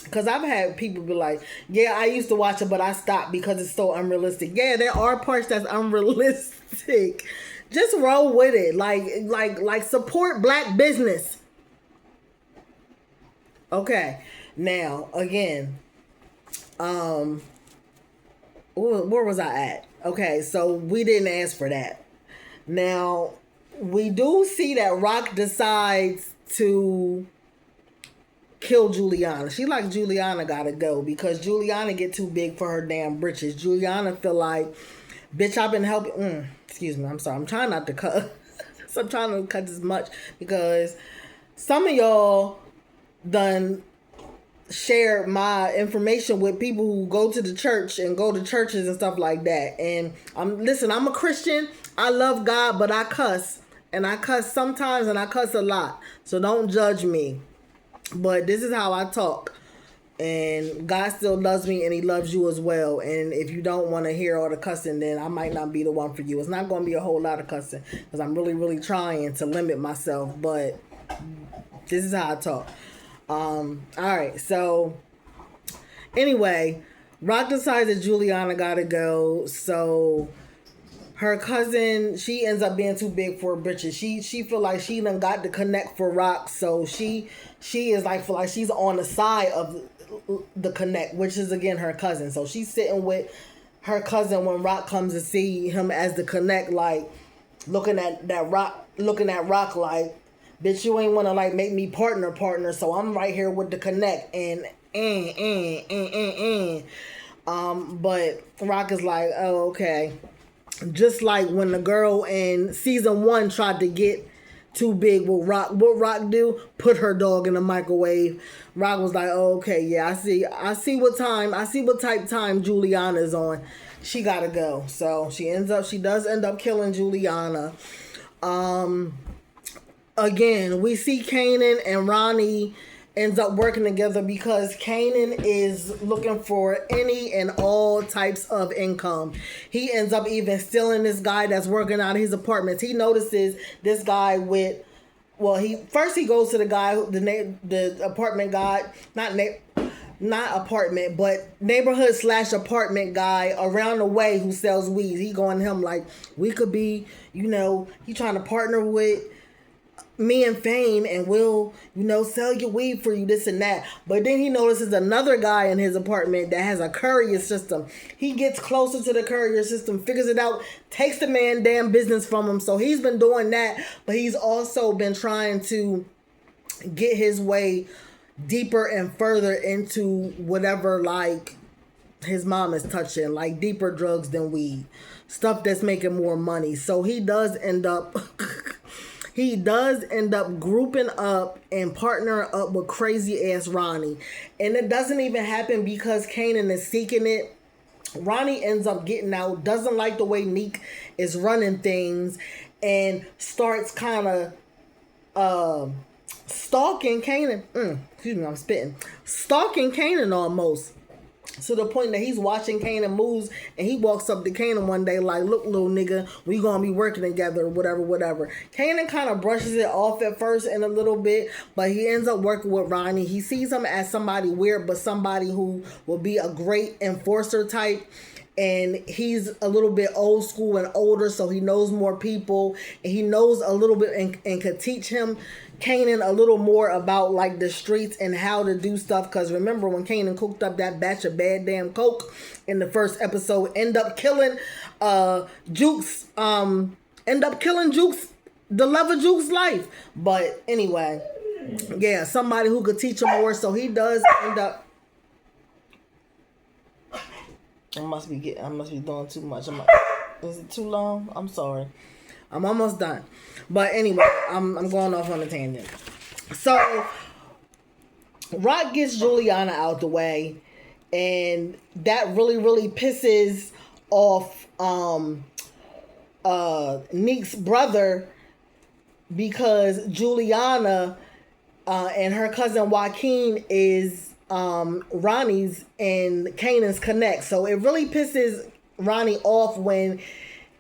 because I've had people be like, yeah, I used to watch it, but I stopped because it's so unrealistic. Yeah, there are parts that's unrealistic. Just roll with it. Like support black business. Okay. Now, again, where was I at? Okay, so we didn't ask for that. Now, we do see that Rock decides to kill Juliana. She like, Juliana gotta go because Juliana get too big for her damn britches. Juliana feel like, bitch, I've been helping. Excuse me, I'm sorry. I'm trying not to cut. So I'm trying to cut this much because some of y'all done share my information with people who go to the church and go to churches and stuff like that. And I'm a Christian. I love God, but I cuss. And I cuss sometimes and I cuss a lot. So don't judge me. But this is how I talk. And God still loves me and he loves you as well. And if you don't want to hear all the cussing, then I might not be the one for you. It's not going to be a whole lot of cussing because I'm really, really trying to limit myself. But this is how I talk. All right, so anyway, Rock decides that Juliana gotta go, so her cousin, she ends up being too big for her britches. She feel like she done got to connect for Rock, so she is like, feel like she's on the side of the connect, which is again her cousin. So she's sitting with her cousin when Rock comes to see him as the connect, like looking at Rock like, bitch, you ain't want to like make me partner, so I'm right here with the connect but Rock is like, oh, okay. Just like when the girl in season 1 tried to get too big with Rock, what Rock do? Put her dog in the microwave. Rock was like, oh, okay, yeah, I see what type time Juliana's on. She gotta go. So she does end up killing Juliana. Again, we see Kanan and Ronnie ends up working together because Kanan is looking for any and all types of income. He ends up even stealing this guy that's working out of his apartments. He notices this guy with, well, he goes to the guy, the apartment guy, not apartment, but neighborhood / apartment guy around the way who sells weed. He going to him like, we could be, he trying to partner with me and Fame and we'll, sell your weed for you, this and that. But then he notices another guy in his apartment that has a courier system. He gets closer to the courier system, figures it out, takes the man damn business from him. So he's been doing that, but he's also been trying to get his way deeper and further into whatever, like, his mom is touching, like deeper drugs than weed. Stuff that's making more money. So he does end up... He does end up grouping up and partnering up with crazy ass Ronnie. And it doesn't even happen because Kanan is seeking it. Ronnie ends up getting out, doesn't like the way Neek is running things, and starts kind of stalking Kanan. Excuse me, I'm spitting. Stalking Kanan almost. To the point that he's watching Kanan moves and he walks up to Kanan one day like, look, little nigga, we gonna be working together, whatever. Kanan kind of brushes it off at first in a little bit, but he ends up working with Ronnie. He sees him as somebody weird, but somebody who will be a great enforcer type. and he's a little bit old school and older, so he knows more people, and he knows a little bit and could teach him Kanan a little more about like the streets and how to do stuff. Because remember when Kanan cooked up that batch of bad damn coke in the first episode, end up killing Juke's the love of Juke's life. But anyway, yeah, somebody who could teach him more, so he does end up. I must be doing too much. Is it too long? I'm sorry. I'm almost done. But anyway, I'm going off on a tangent. So Rock gets Juliana out the way, and that really, really pisses off Neek's brother, because Juliana and her cousin Joaquin is Ronnie's and Kanan's connect. So it really pisses Ronnie off when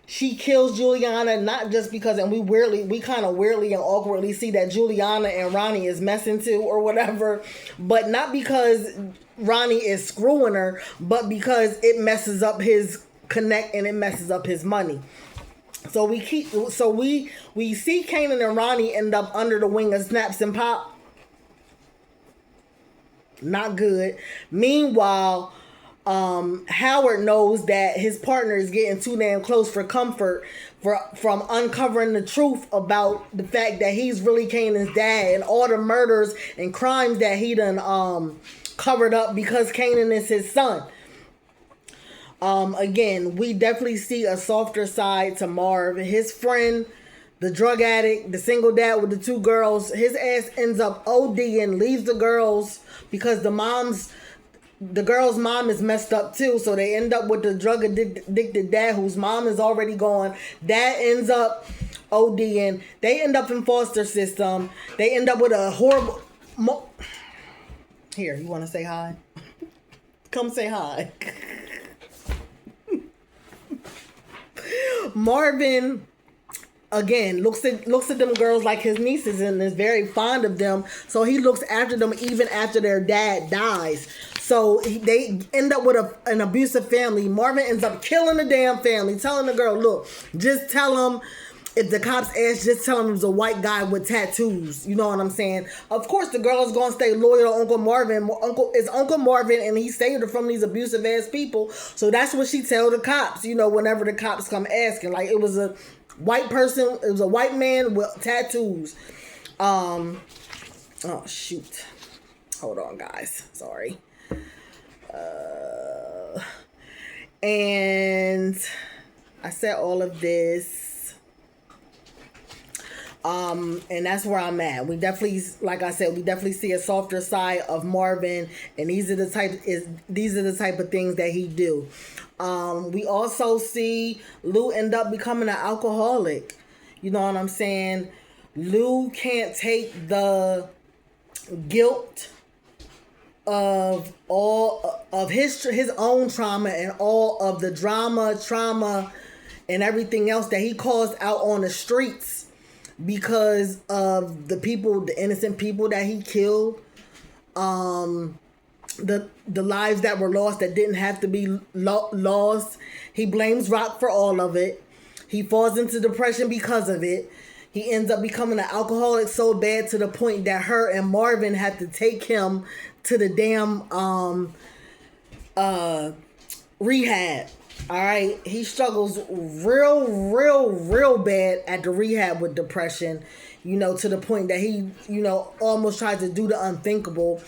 she kills Juliana, not just because, and we kind of weirdly and awkwardly see that Juliana and Ronnie is messing too or whatever, but not because Ronnie is screwing her, but because it messes up his connect and it messes up his money. So we see Kanan and Ronnie end up under the wing of Snaps and Pop. Not good. Meanwhile, Howard knows that his partner is getting too damn close for comfort from uncovering the truth about the fact that he's really Kanan's dad and all the murders and crimes that he done covered up because Kanan is his son. Again, we definitely see a softer side to Marv. His friend, the drug addict, the single dad with the two girls, his ass ends up ODing, leaves the girls because the girl's mom is messed up too. So they end up with the drug addicted dad whose mom is already gone. Dad ends up ODing. They end up in foster system. They end up with a horrible... Here, you want to say hi? Come say hi. Marvin, again, looks at them girls like his nieces and is very fond of them. So he looks after them even after their dad dies. So they end up with an abusive family. Marvin ends up killing the damn family, telling the girl, look, just tell him, if the cops ask, just tell him it was a white guy with tattoos. You know what I'm saying? Of course, the girl is going to stay loyal to Uncle Marvin. It's Uncle Marvin, and he saved her from these abusive ass people. So that's what she tell the cops, whenever the cops come asking. Like, it was a white person, it was a white man with tattoos. Oh, shoot. Hold on, guys. Sorry. And I said all of this. And that's where I'm at. We definitely, like I said, see a softer side of Marvin, and these are the type of things that he do. We also see Lou end up becoming an alcoholic. You know what I'm saying? Lou can't take the guilt of all of his own trauma and all of the trauma, and everything else that he caused out on the streets. Because of the innocent people that he killed, the lives that were lost that didn't have to be lost. He blames Rock for all of it. He falls into depression because of it. He ends up becoming an alcoholic so bad to the point that her and Marvin had to take him to the damn rehab. All right, he struggles real bad at the rehab with depression, to the point that he, almost tries to do the unthinkable.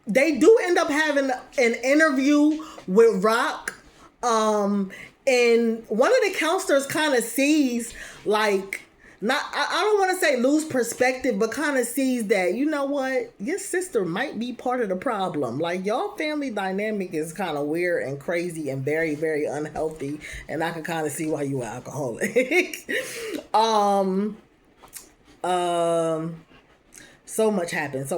They do end up having an interview with Rock, and one of the counselors kind of sees, like, I don't want to say lose perspective, but kind of sees that, you know what, your sister might be part of the problem. Like, y'all family dynamic is kind of weird and crazy and very, very unhealthy, and I can kind of see why you are alcoholic. So much happens.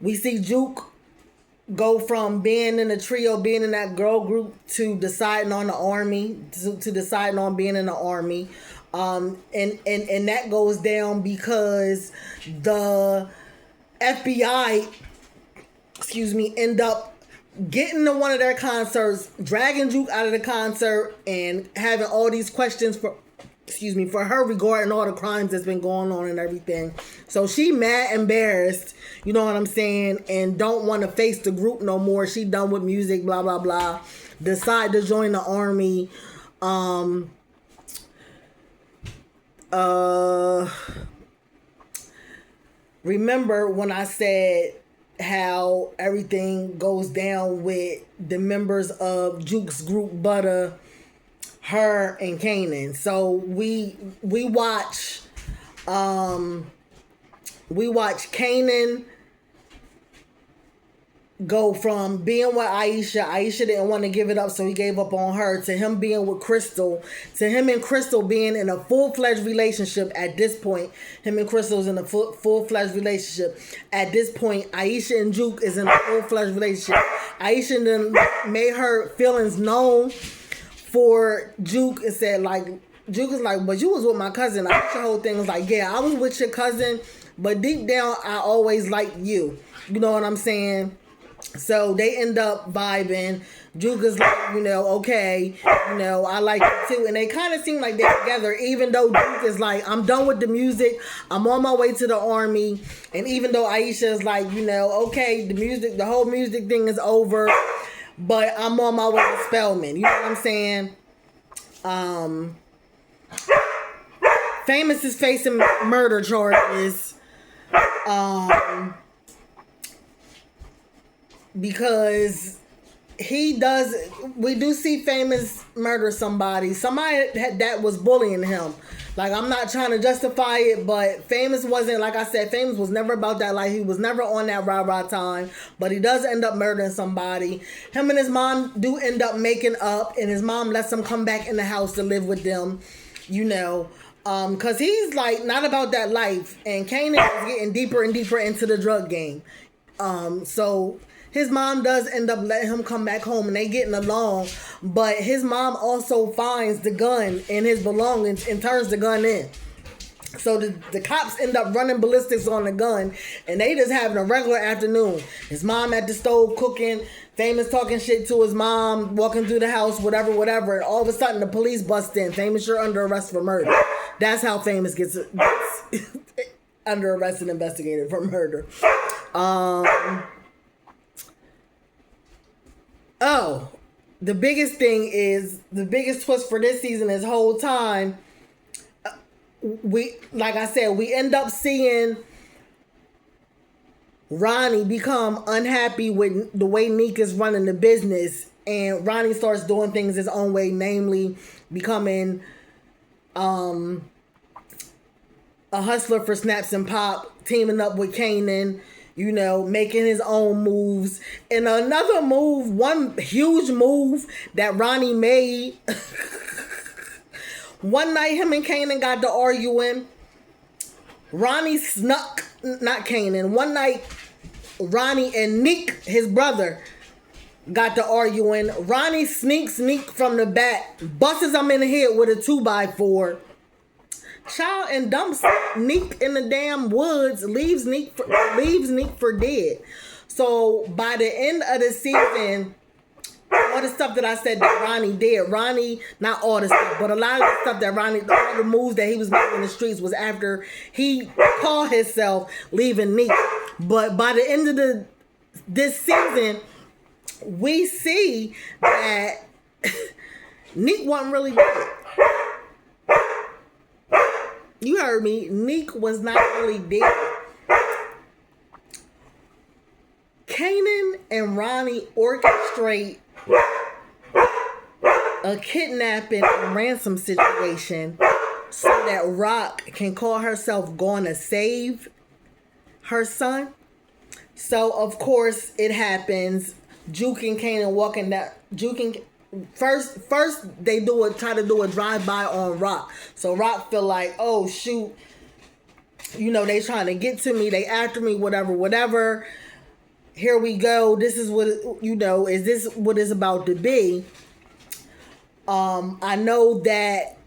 We see Juke go from being in the trio, being in that girl group, to deciding on the army, to deciding on being in the army. And that goes down because the FBI, end up getting to one of their concerts, dragging Juke out of the concert, and having all these questions for her regarding all the crimes that's been going on and everything. So she mad embarrassed, you know what I'm saying, and don't want to face the group no more. She done with music, blah blah blah. Decide to join the army. Remember when I said how everything goes down with the members of Juke's group, Butter, her, and Kanan. So we watch Kanan go from being with Aisha didn't want to give it up, so he gave up on her, to him being with Crystal, to him and Crystal being in a full-fledged relationship at this point. Him and Crystal's in a full-fledged relationship. At this point, Aisha and Juke is in a full-fledged relationship. Aisha then made her feelings known for Juke and said, like, Juke is like, but you was with my cousin. Aisha whole thing was like, yeah, I was with your cousin, but deep down, I always liked you. You know what I'm saying? So they end up vibing. Juke is like, okay, I like it too. And they kind of seem like they're together, even though Juke is like, I'm done with the music. I'm on my way to the army. And even though Aisha is like, okay, the whole music thing is over, but I'm on my way to Spelman. You know what I'm saying? Famous is facing murder charges. Because we do see Famous murder somebody that was bullying him. Like, I'm not trying to justify it, but Famous wasn't, like I said, Famous was never about that life. He was never on that rah-rah time, but he does end up murdering somebody. Him and his mom do end up making up, and his mom lets him come back in the house to live with them, because he's like not about that life, and Kanan is getting deeper and deeper into the drug game. So his mom does end up letting him come back home, and they getting along. But his mom also finds the gun in his belongings and turns the gun in. So the cops end up running ballistics on the gun, and they just having a regular afternoon. His mom at the stove cooking, Famous talking shit to his mom, walking through the house, whatever. And all of a sudden, the police bust in. Famous, you're under arrest for murder. That's how Famous gets under arrest and investigated for murder. Oh, the biggest twist for this season this whole time, we end up seeing Ronnie become unhappy with the way Neek is running the business, and Ronnie starts doing things his own way, namely becoming a hustler for Snaps and Pop, teaming up with Kanan, making his own moves. And another move, one huge move that Ronnie made. One night, him and Kanan got to arguing. Ronnie snuck, not Kanan. One night, Ronnie and Neek, his brother, got to arguing. Ronnie sneaks Neek from the back, busts him in the head with a 2x4. Child, and dumps Neek in the damn woods, leaves Neek for dead. So by the end of the season, all the stuff that I said that Ronnie did, not all the stuff, but a lot of the stuff that all the moves that he was making in the streets was after he called himself leaving Neek. But by the end of this season, we see that Neek wasn't really dead. You heard me. Neek was not really dead. Kanan and Ronnie orchestrate a kidnapping and ransom situation so that Rock can call herself going to save her son. So, of course, it happens. Juke and Kanan walking that. First they try to do a drive-by on Rock. So Rock feel like, oh shoot, they trying to get to me, they after me, whatever. Here we go. This is what is this what it's about to be? I know that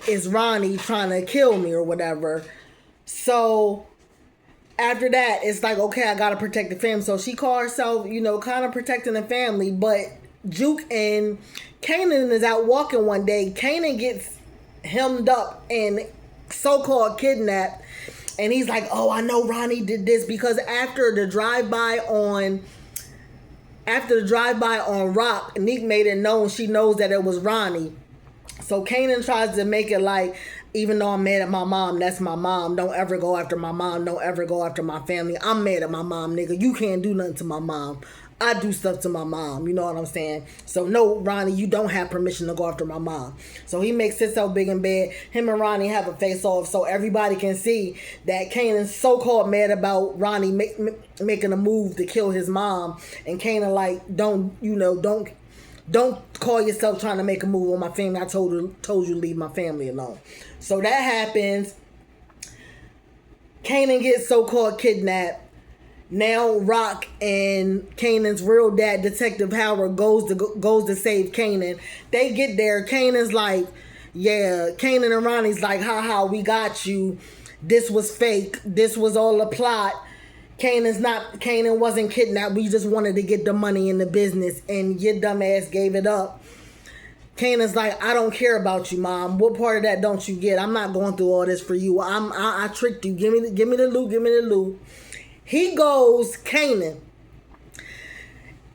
it's Ronnie trying to kill me or whatever. So after that, it's like, okay, I gotta protect the family. So she called herself, kind of protecting the family. But Juke and Kanan is out walking one day. Kanan gets hemmed up and so-called kidnapped. And he's like, oh, I know Ronnie did this, because after the drive-by on Rock, Neek made it known she knows that it was Ronnie. So Kanan tries to make it like, even though I'm mad at my mom, that's my mom. Don't ever go after my mom. Don't ever go after my family. I'm mad at my mom, nigga. You can't do nothing to my mom. I do stuff to my mom. You know what I'm saying? So no, Ronnie, you don't have permission to go after my mom. So he makes himself big in bed. Him and Ronnie have a face off so everybody can see that Kanan's so-called mad about Ronnie making a move to kill his mom. And Kanan like, don't call yourself trying to make a move on my family. I told you to leave my family alone. So that happens. Kanan gets so-called kidnapped. Now Rock and Kanan's real dad, Detective Howard, goes to save Kanan. They get there. Kanan's like, yeah. Kanan and Ronnie's like, haha, we got you. This was fake. This was all a plot. Kanan wasn't kidnapped. We just wanted to get the money in the business, and your dumb ass gave it up. Kanan's like, I don't care about you, Mom. What part of that don't you get? I'm not going through all this for you. I tricked you. Give me the loot. Give me the loot. He goes, Kanan.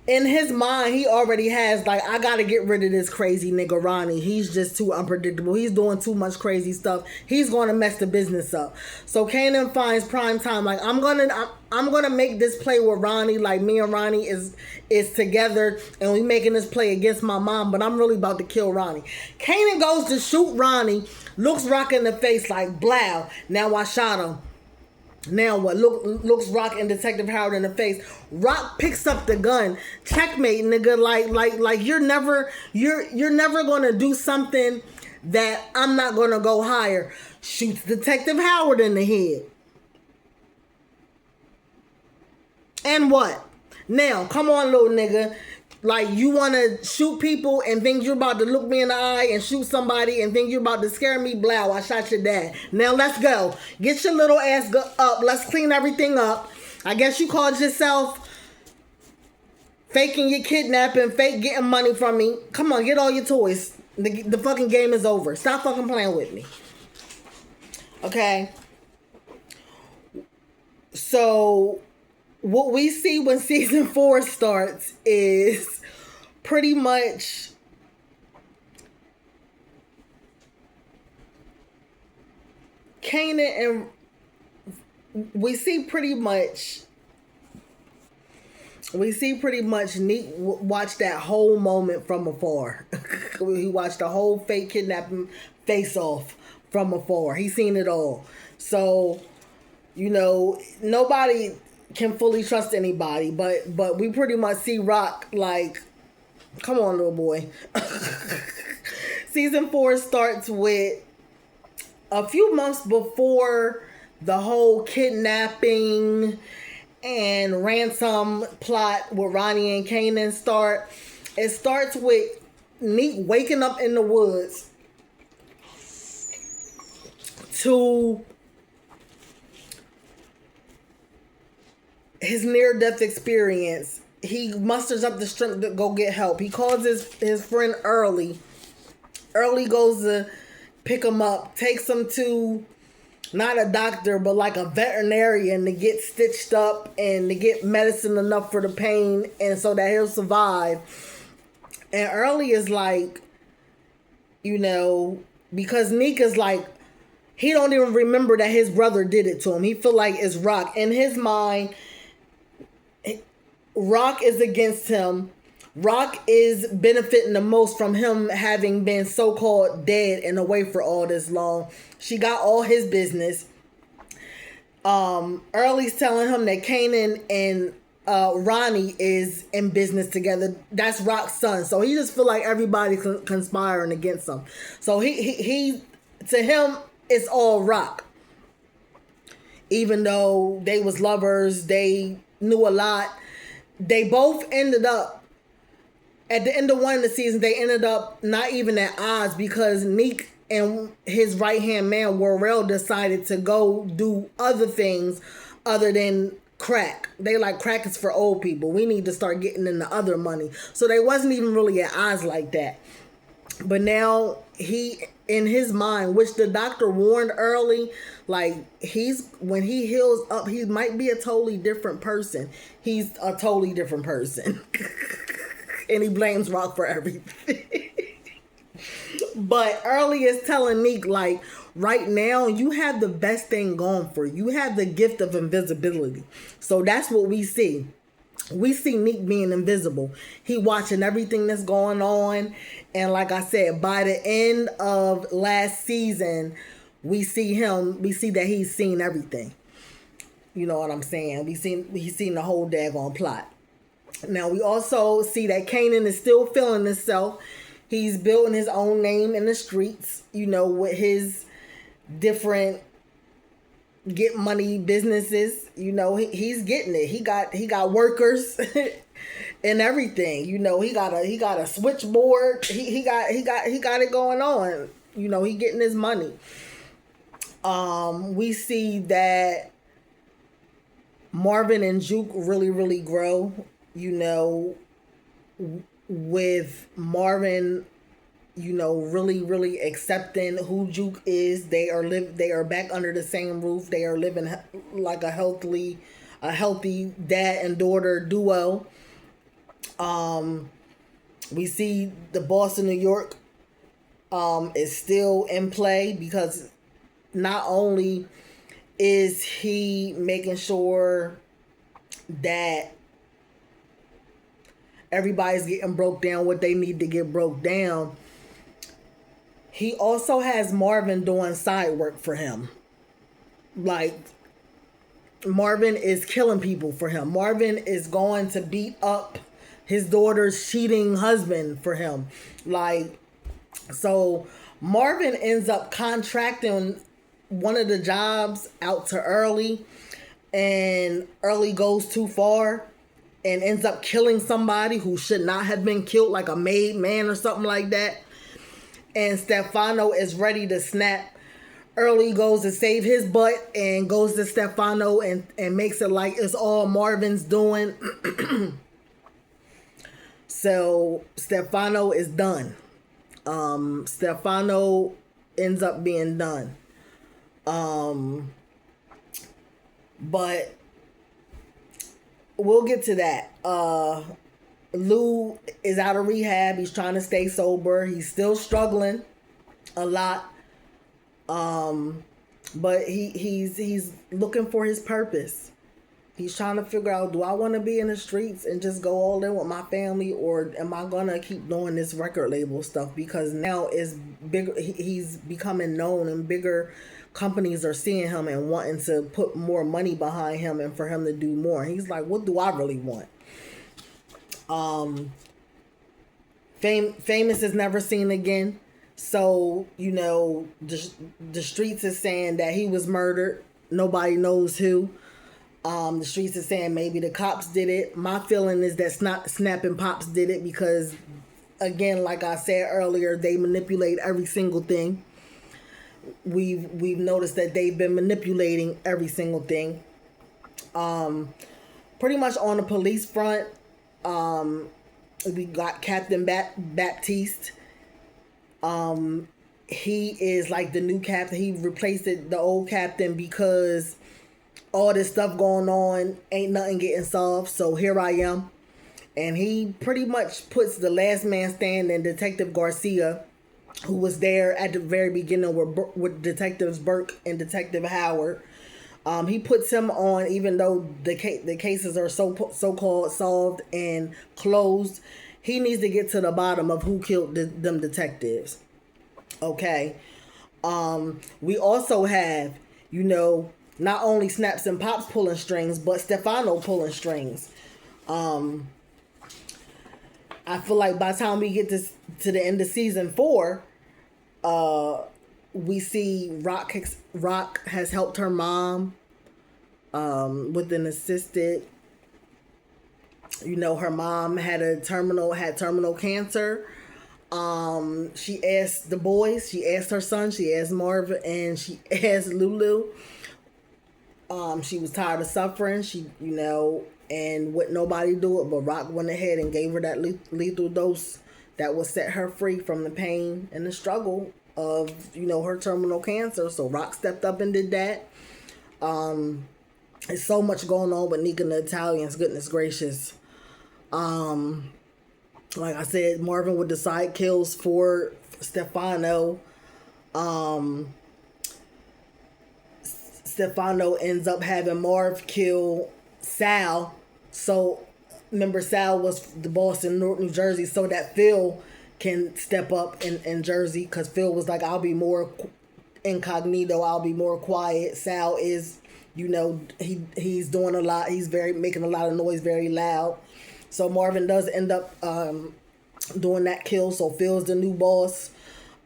In his mind, he already has, like, I gotta get rid of this crazy nigga Ronnie. He's just too unpredictable. He's doing too much crazy stuff. He's gonna mess the business up. So Kanan finds prime time. Like, I'm gonna make this play with Ronnie. Like, me and Ronnie is together, and we making this play against my mom. But I'm really about to kill Ronnie. Kanan goes to shoot Ronnie. Looks Rock in the face like, blow. Now I shot him. Now what? Looks Rock and Detective Howard in the face. Rock picks up the gun. Checkmate, nigga. Like you're never gonna do something that I'm not gonna go higher. Shoots Detective Howard in the head. And what? Now, come on, little nigga. Like, you want to shoot people and think you're about to look me in the eye and shoot somebody and think you're about to scare me? Blow, I shot your dad. Now, let's go. Get your little ass up. Let's clean everything up. I guess you called yourself faking your kidnapping, fake getting money from me. Come on, get all your toys. The fucking game is over. Stop fucking playing with me. Okay? So what we see when season 4 starts is pretty much Kanan, and we see pretty much Neek watch that whole moment from afar. He watched the whole fake kidnapping face off from afar. He seen it all. So, nobody can fully trust anybody, but we pretty much see Rock like, come on, little boy. Season 4 starts with a few months before the whole kidnapping and ransom plot with Ronnie and Kanan start. It starts with Neek waking up in the woods to his near-death experience. He musters up the strength to go get help. He calls his friend Early. Early goes to pick him up, takes him to not a doctor, but like a veterinarian to get stitched up and to get medicine enough for the pain and so that he'll survive. And Early is like, because Neek is like, he don't even remember that his brother did it to him. He feel like it's Rock. In his mind, Rock is against him. Rock is benefiting the most from him having been so-called dead and away for all this long. She got all his business. Early's telling him that Kanan and Ronnie is in business together. That's Rock's son. So he just feel like everybody's conspiring against him. So he to him, it's all Rock. Even though they was lovers, they knew a lot. They both ended up, at the end of one of the seasons, they ended up not even at odds because Neek and his right-hand man, Worrell, decided to go do other things other than crack. They like crack is for old people. We need to start getting into other money. So they wasn't even really at odds like that. But now he, in his mind, which the doctor warned early, like when he heals up, he might be a totally different person. He's a totally different person. And he blames Rock for everything. But early is telling Neek, like, right now, you have the best thing going for you. You have the gift of invisibility. So that's what we see. We see Neek being invisible. He watching everything that's going on. And like I said, by the end of last season, we see that he's seen everything. You know what I'm saying? He's seen the whole daggone plot. Now we also see that Kanan is still feeling himself. He's building his own name in the streets, you know, with his different get money businesses. You know, he's getting it. He got workers and everything. You know, he got a switchboard. He got it going on. You know, he getting his money. We see that Marvin and Juke really, really grow. You know, with Marvin, you know, really, really accepting who Juke is. They are back under the same roof. They are living like a healthy dad and daughter duo. We see the boss in New York is still in play, because not only is he making sure that everybody's getting broke down what they need to get broke down, he also has Marvin doing side work for him. Like, Marvin is killing people for him. Marvin is going to beat up his daughter's cheating husband for him. Like, so Marvin ends up contracting one of the jobs out to Early, and Early goes too far and ends up killing somebody who should not have been killed, like a made man or something like that. And Stefano is ready to snap. Early goes to save his butt and goes to Stefano and makes it like it's all Marvin's doing. So Stefano is done. Stefano ends up being done. But we'll get to that. Lou is out of rehab. He's trying to stay sober. He's still struggling a lot. But he's looking for his purpose. He's trying to figure out, do I want to be in the streets and just go all in with my family, or am I going to keep doing this record label stuff? Because now it's bigger. He's becoming known, and bigger companies are seeing him and wanting to put more money behind him and for him to do more. He's like, what do I really want? Famous is never seen again. So, you know, the streets is saying that he was murdered. Nobody knows who. The streets is saying maybe the cops did it. My feeling is that Snap and Pops did it, because, again, like I said earlier, they manipulate every single thing. We've noticed that they've been manipulating every single thing. Pretty much on the police front, we got Captain Baptiste. He is like the new captain. He replaced the old captain because all this stuff going on, ain't nothing getting solved. So here I am. And he pretty much puts the last man standing, Detective Garcia, who was there at the very beginning with Detectives Burke and Detective Howard. He puts him on, even though the cases are so-called solved and closed. He needs to get to the bottom of who killed them detectives. Okay. We also have, you know, not only Snaps and Pops pulling strings, but Stefano pulling strings. I feel like by the time we get to the end of season 4, we see Rock has helped her mom with an assisted. You know, her mom had terminal cancer. She asked the boys, she asked her son, she asked Marvin, and she asked Lulu. She was tired of suffering. And wouldn't nobody do it, but Rock went ahead and gave her that lethal dose that would set her free from the pain and the struggle of, her terminal cancer. So Rock stepped up and did that. There's so much going on with Nick and the Italians, goodness gracious. Like I said, Marvin with the side kills for Stefano. Stefano ends up having Marv kill Sal. So, remember, Sal was the boss in New Jersey, so that Phil can step up in Jersey, because Phil was like, I'll be more incognito, I'll be more quiet. Sal is, he's doing a lot, he's making a lot of noise, very loud. So Marvin does end up doing that kill, so Phil's the new boss.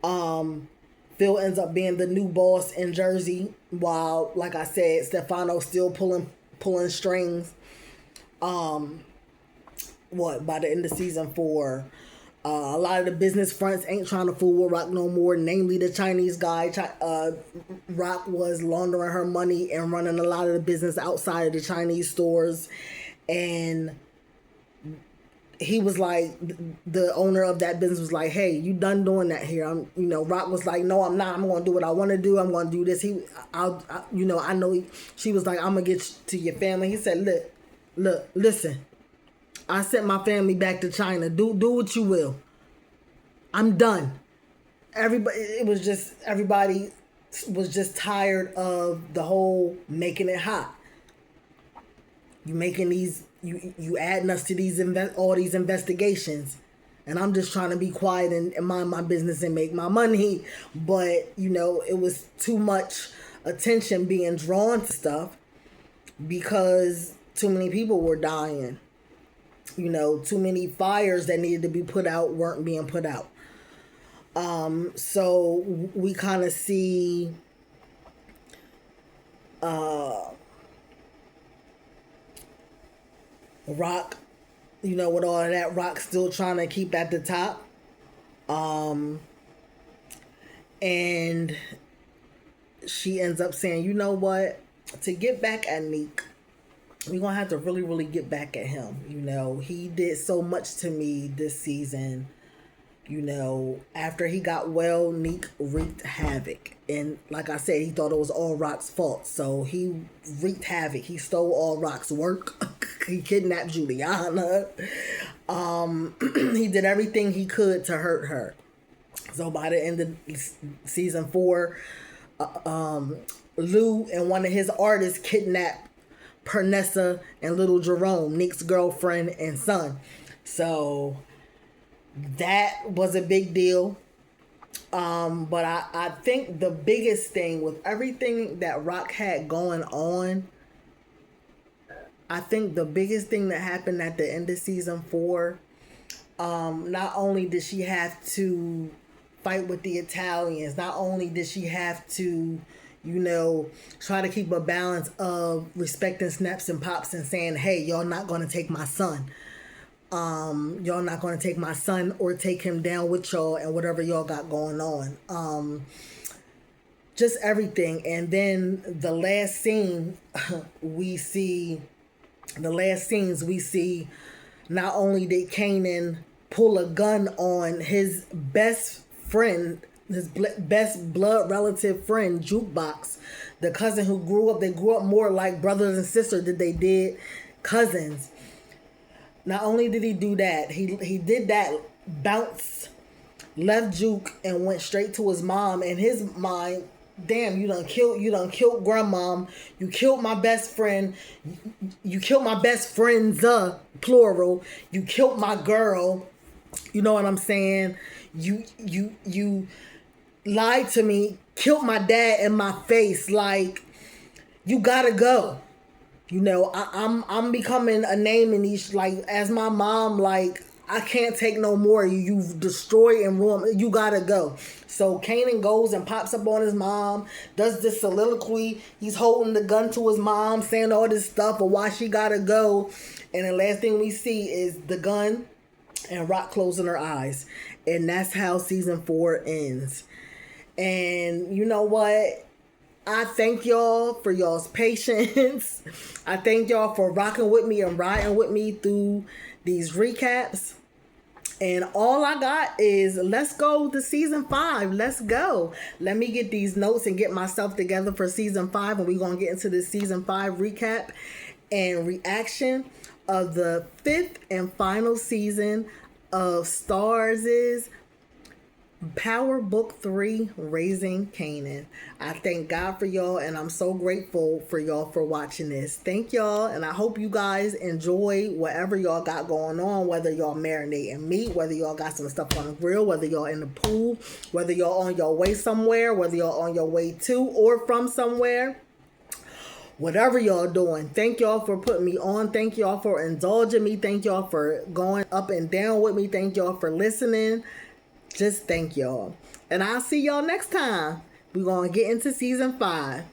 Phil ends up being the new boss in Jersey, while, like I said, Stefano's still pulling strings. By the end of season 4, a lot of the business fronts ain't trying to fool with Rock no more, namely the Chinese guy. Rock was laundering her money and running a lot of the business outside of the Chinese stores, and he was like, the owner of that business was like, hey, you done doing that here. Rock was like, no, I'm not. I'm going to do what I want to do. I'm going to do this. I know. She was like, I'm going to get to your family. He said, look, listen, I sent my family back to China. Do what you will. I'm done. Everybody was just tired of the whole making it hot. You making these, you adding us to all these investigations, and I'm just trying to be quiet and mind my business and make my money. But it was too much attention being drawn to stuff because too many people were dying. Too many fires that needed to be put out weren't being put out. So we kind of see Rock, with all of that, Rock still trying to keep at the top. And she ends up saying, you know what? To get back at Neek, we're going to have to really, really get back at him. He did so much to me this season. After he got well, Neek wreaked havoc. And like I said, he thought it was all Rock's fault. So he wreaked havoc. He stole all Rock's work. He kidnapped Juliana. He did everything he could to hurt her. So by the end of season 4, Lou and one of his artists kidnapped Pernessa and little Jerome, Nick's girlfriend and son. So that was a big deal. But I think the biggest thing with everything that Rock had going on, I think the biggest thing that happened at the end of season 4, not only did she have to fight with the Italians, not only did she have to, try to keep a balance of respecting Snaps and Pops and saying, hey, y'all not going to take my son. Y'all not going to take my son or take him down with y'all and whatever y'all got going on. Just everything. And then the last scene we see, not only did Kanan pull a gun on his best friend, his best blood relative friend, Jukebox, the cousin who they grew up more like brothers and sisters than they did cousins. Not only did he do that, he did that, bounced, left Juke and went straight to his mom. In his mind, damn, you done killed grandmom. You killed my best friend. You killed my best friends, plural. You killed my girl. You know what I'm saying? You lied to me, killed my dad in my face. Like, you gotta go. I'm becoming a name in these, like, as my mom, like, I can't take no more. You've destroyed and ruined. You gotta go. So Kanan goes and pops up on his mom, does this soliloquy. He's holding the gun to his mom, saying all this stuff of why she gotta go. And the last thing we see is the gun and Rock closing her eyes. And that's how season 4 ends. And you know what? I thank y'all for y'all's patience. I thank y'all for rocking with me and riding with me through these recaps. And all I got is let's go to season 5. Let's go. Let me get these notes and get myself together for season 5. And we're going to get into this season 5 recap and reaction of the 5th and final season of Stars' Power Book 3, Raising Kanan. I thank God for y'all, and I'm so grateful for y'all for watching this. Thank y'all, and I hope you guys enjoy whatever y'all got going on, whether y'all marinating meat, whether y'all got some stuff on the grill, whether y'all in the pool, whether y'all on your way somewhere, whether y'all on your way to or from somewhere. Whatever y'all doing, thank y'all for putting me on. Thank y'all for indulging me. Thank y'all for going up and down with me. Thank y'all for listening. Just thank y'all. And I'll see y'all next time. We're going to get into season 5.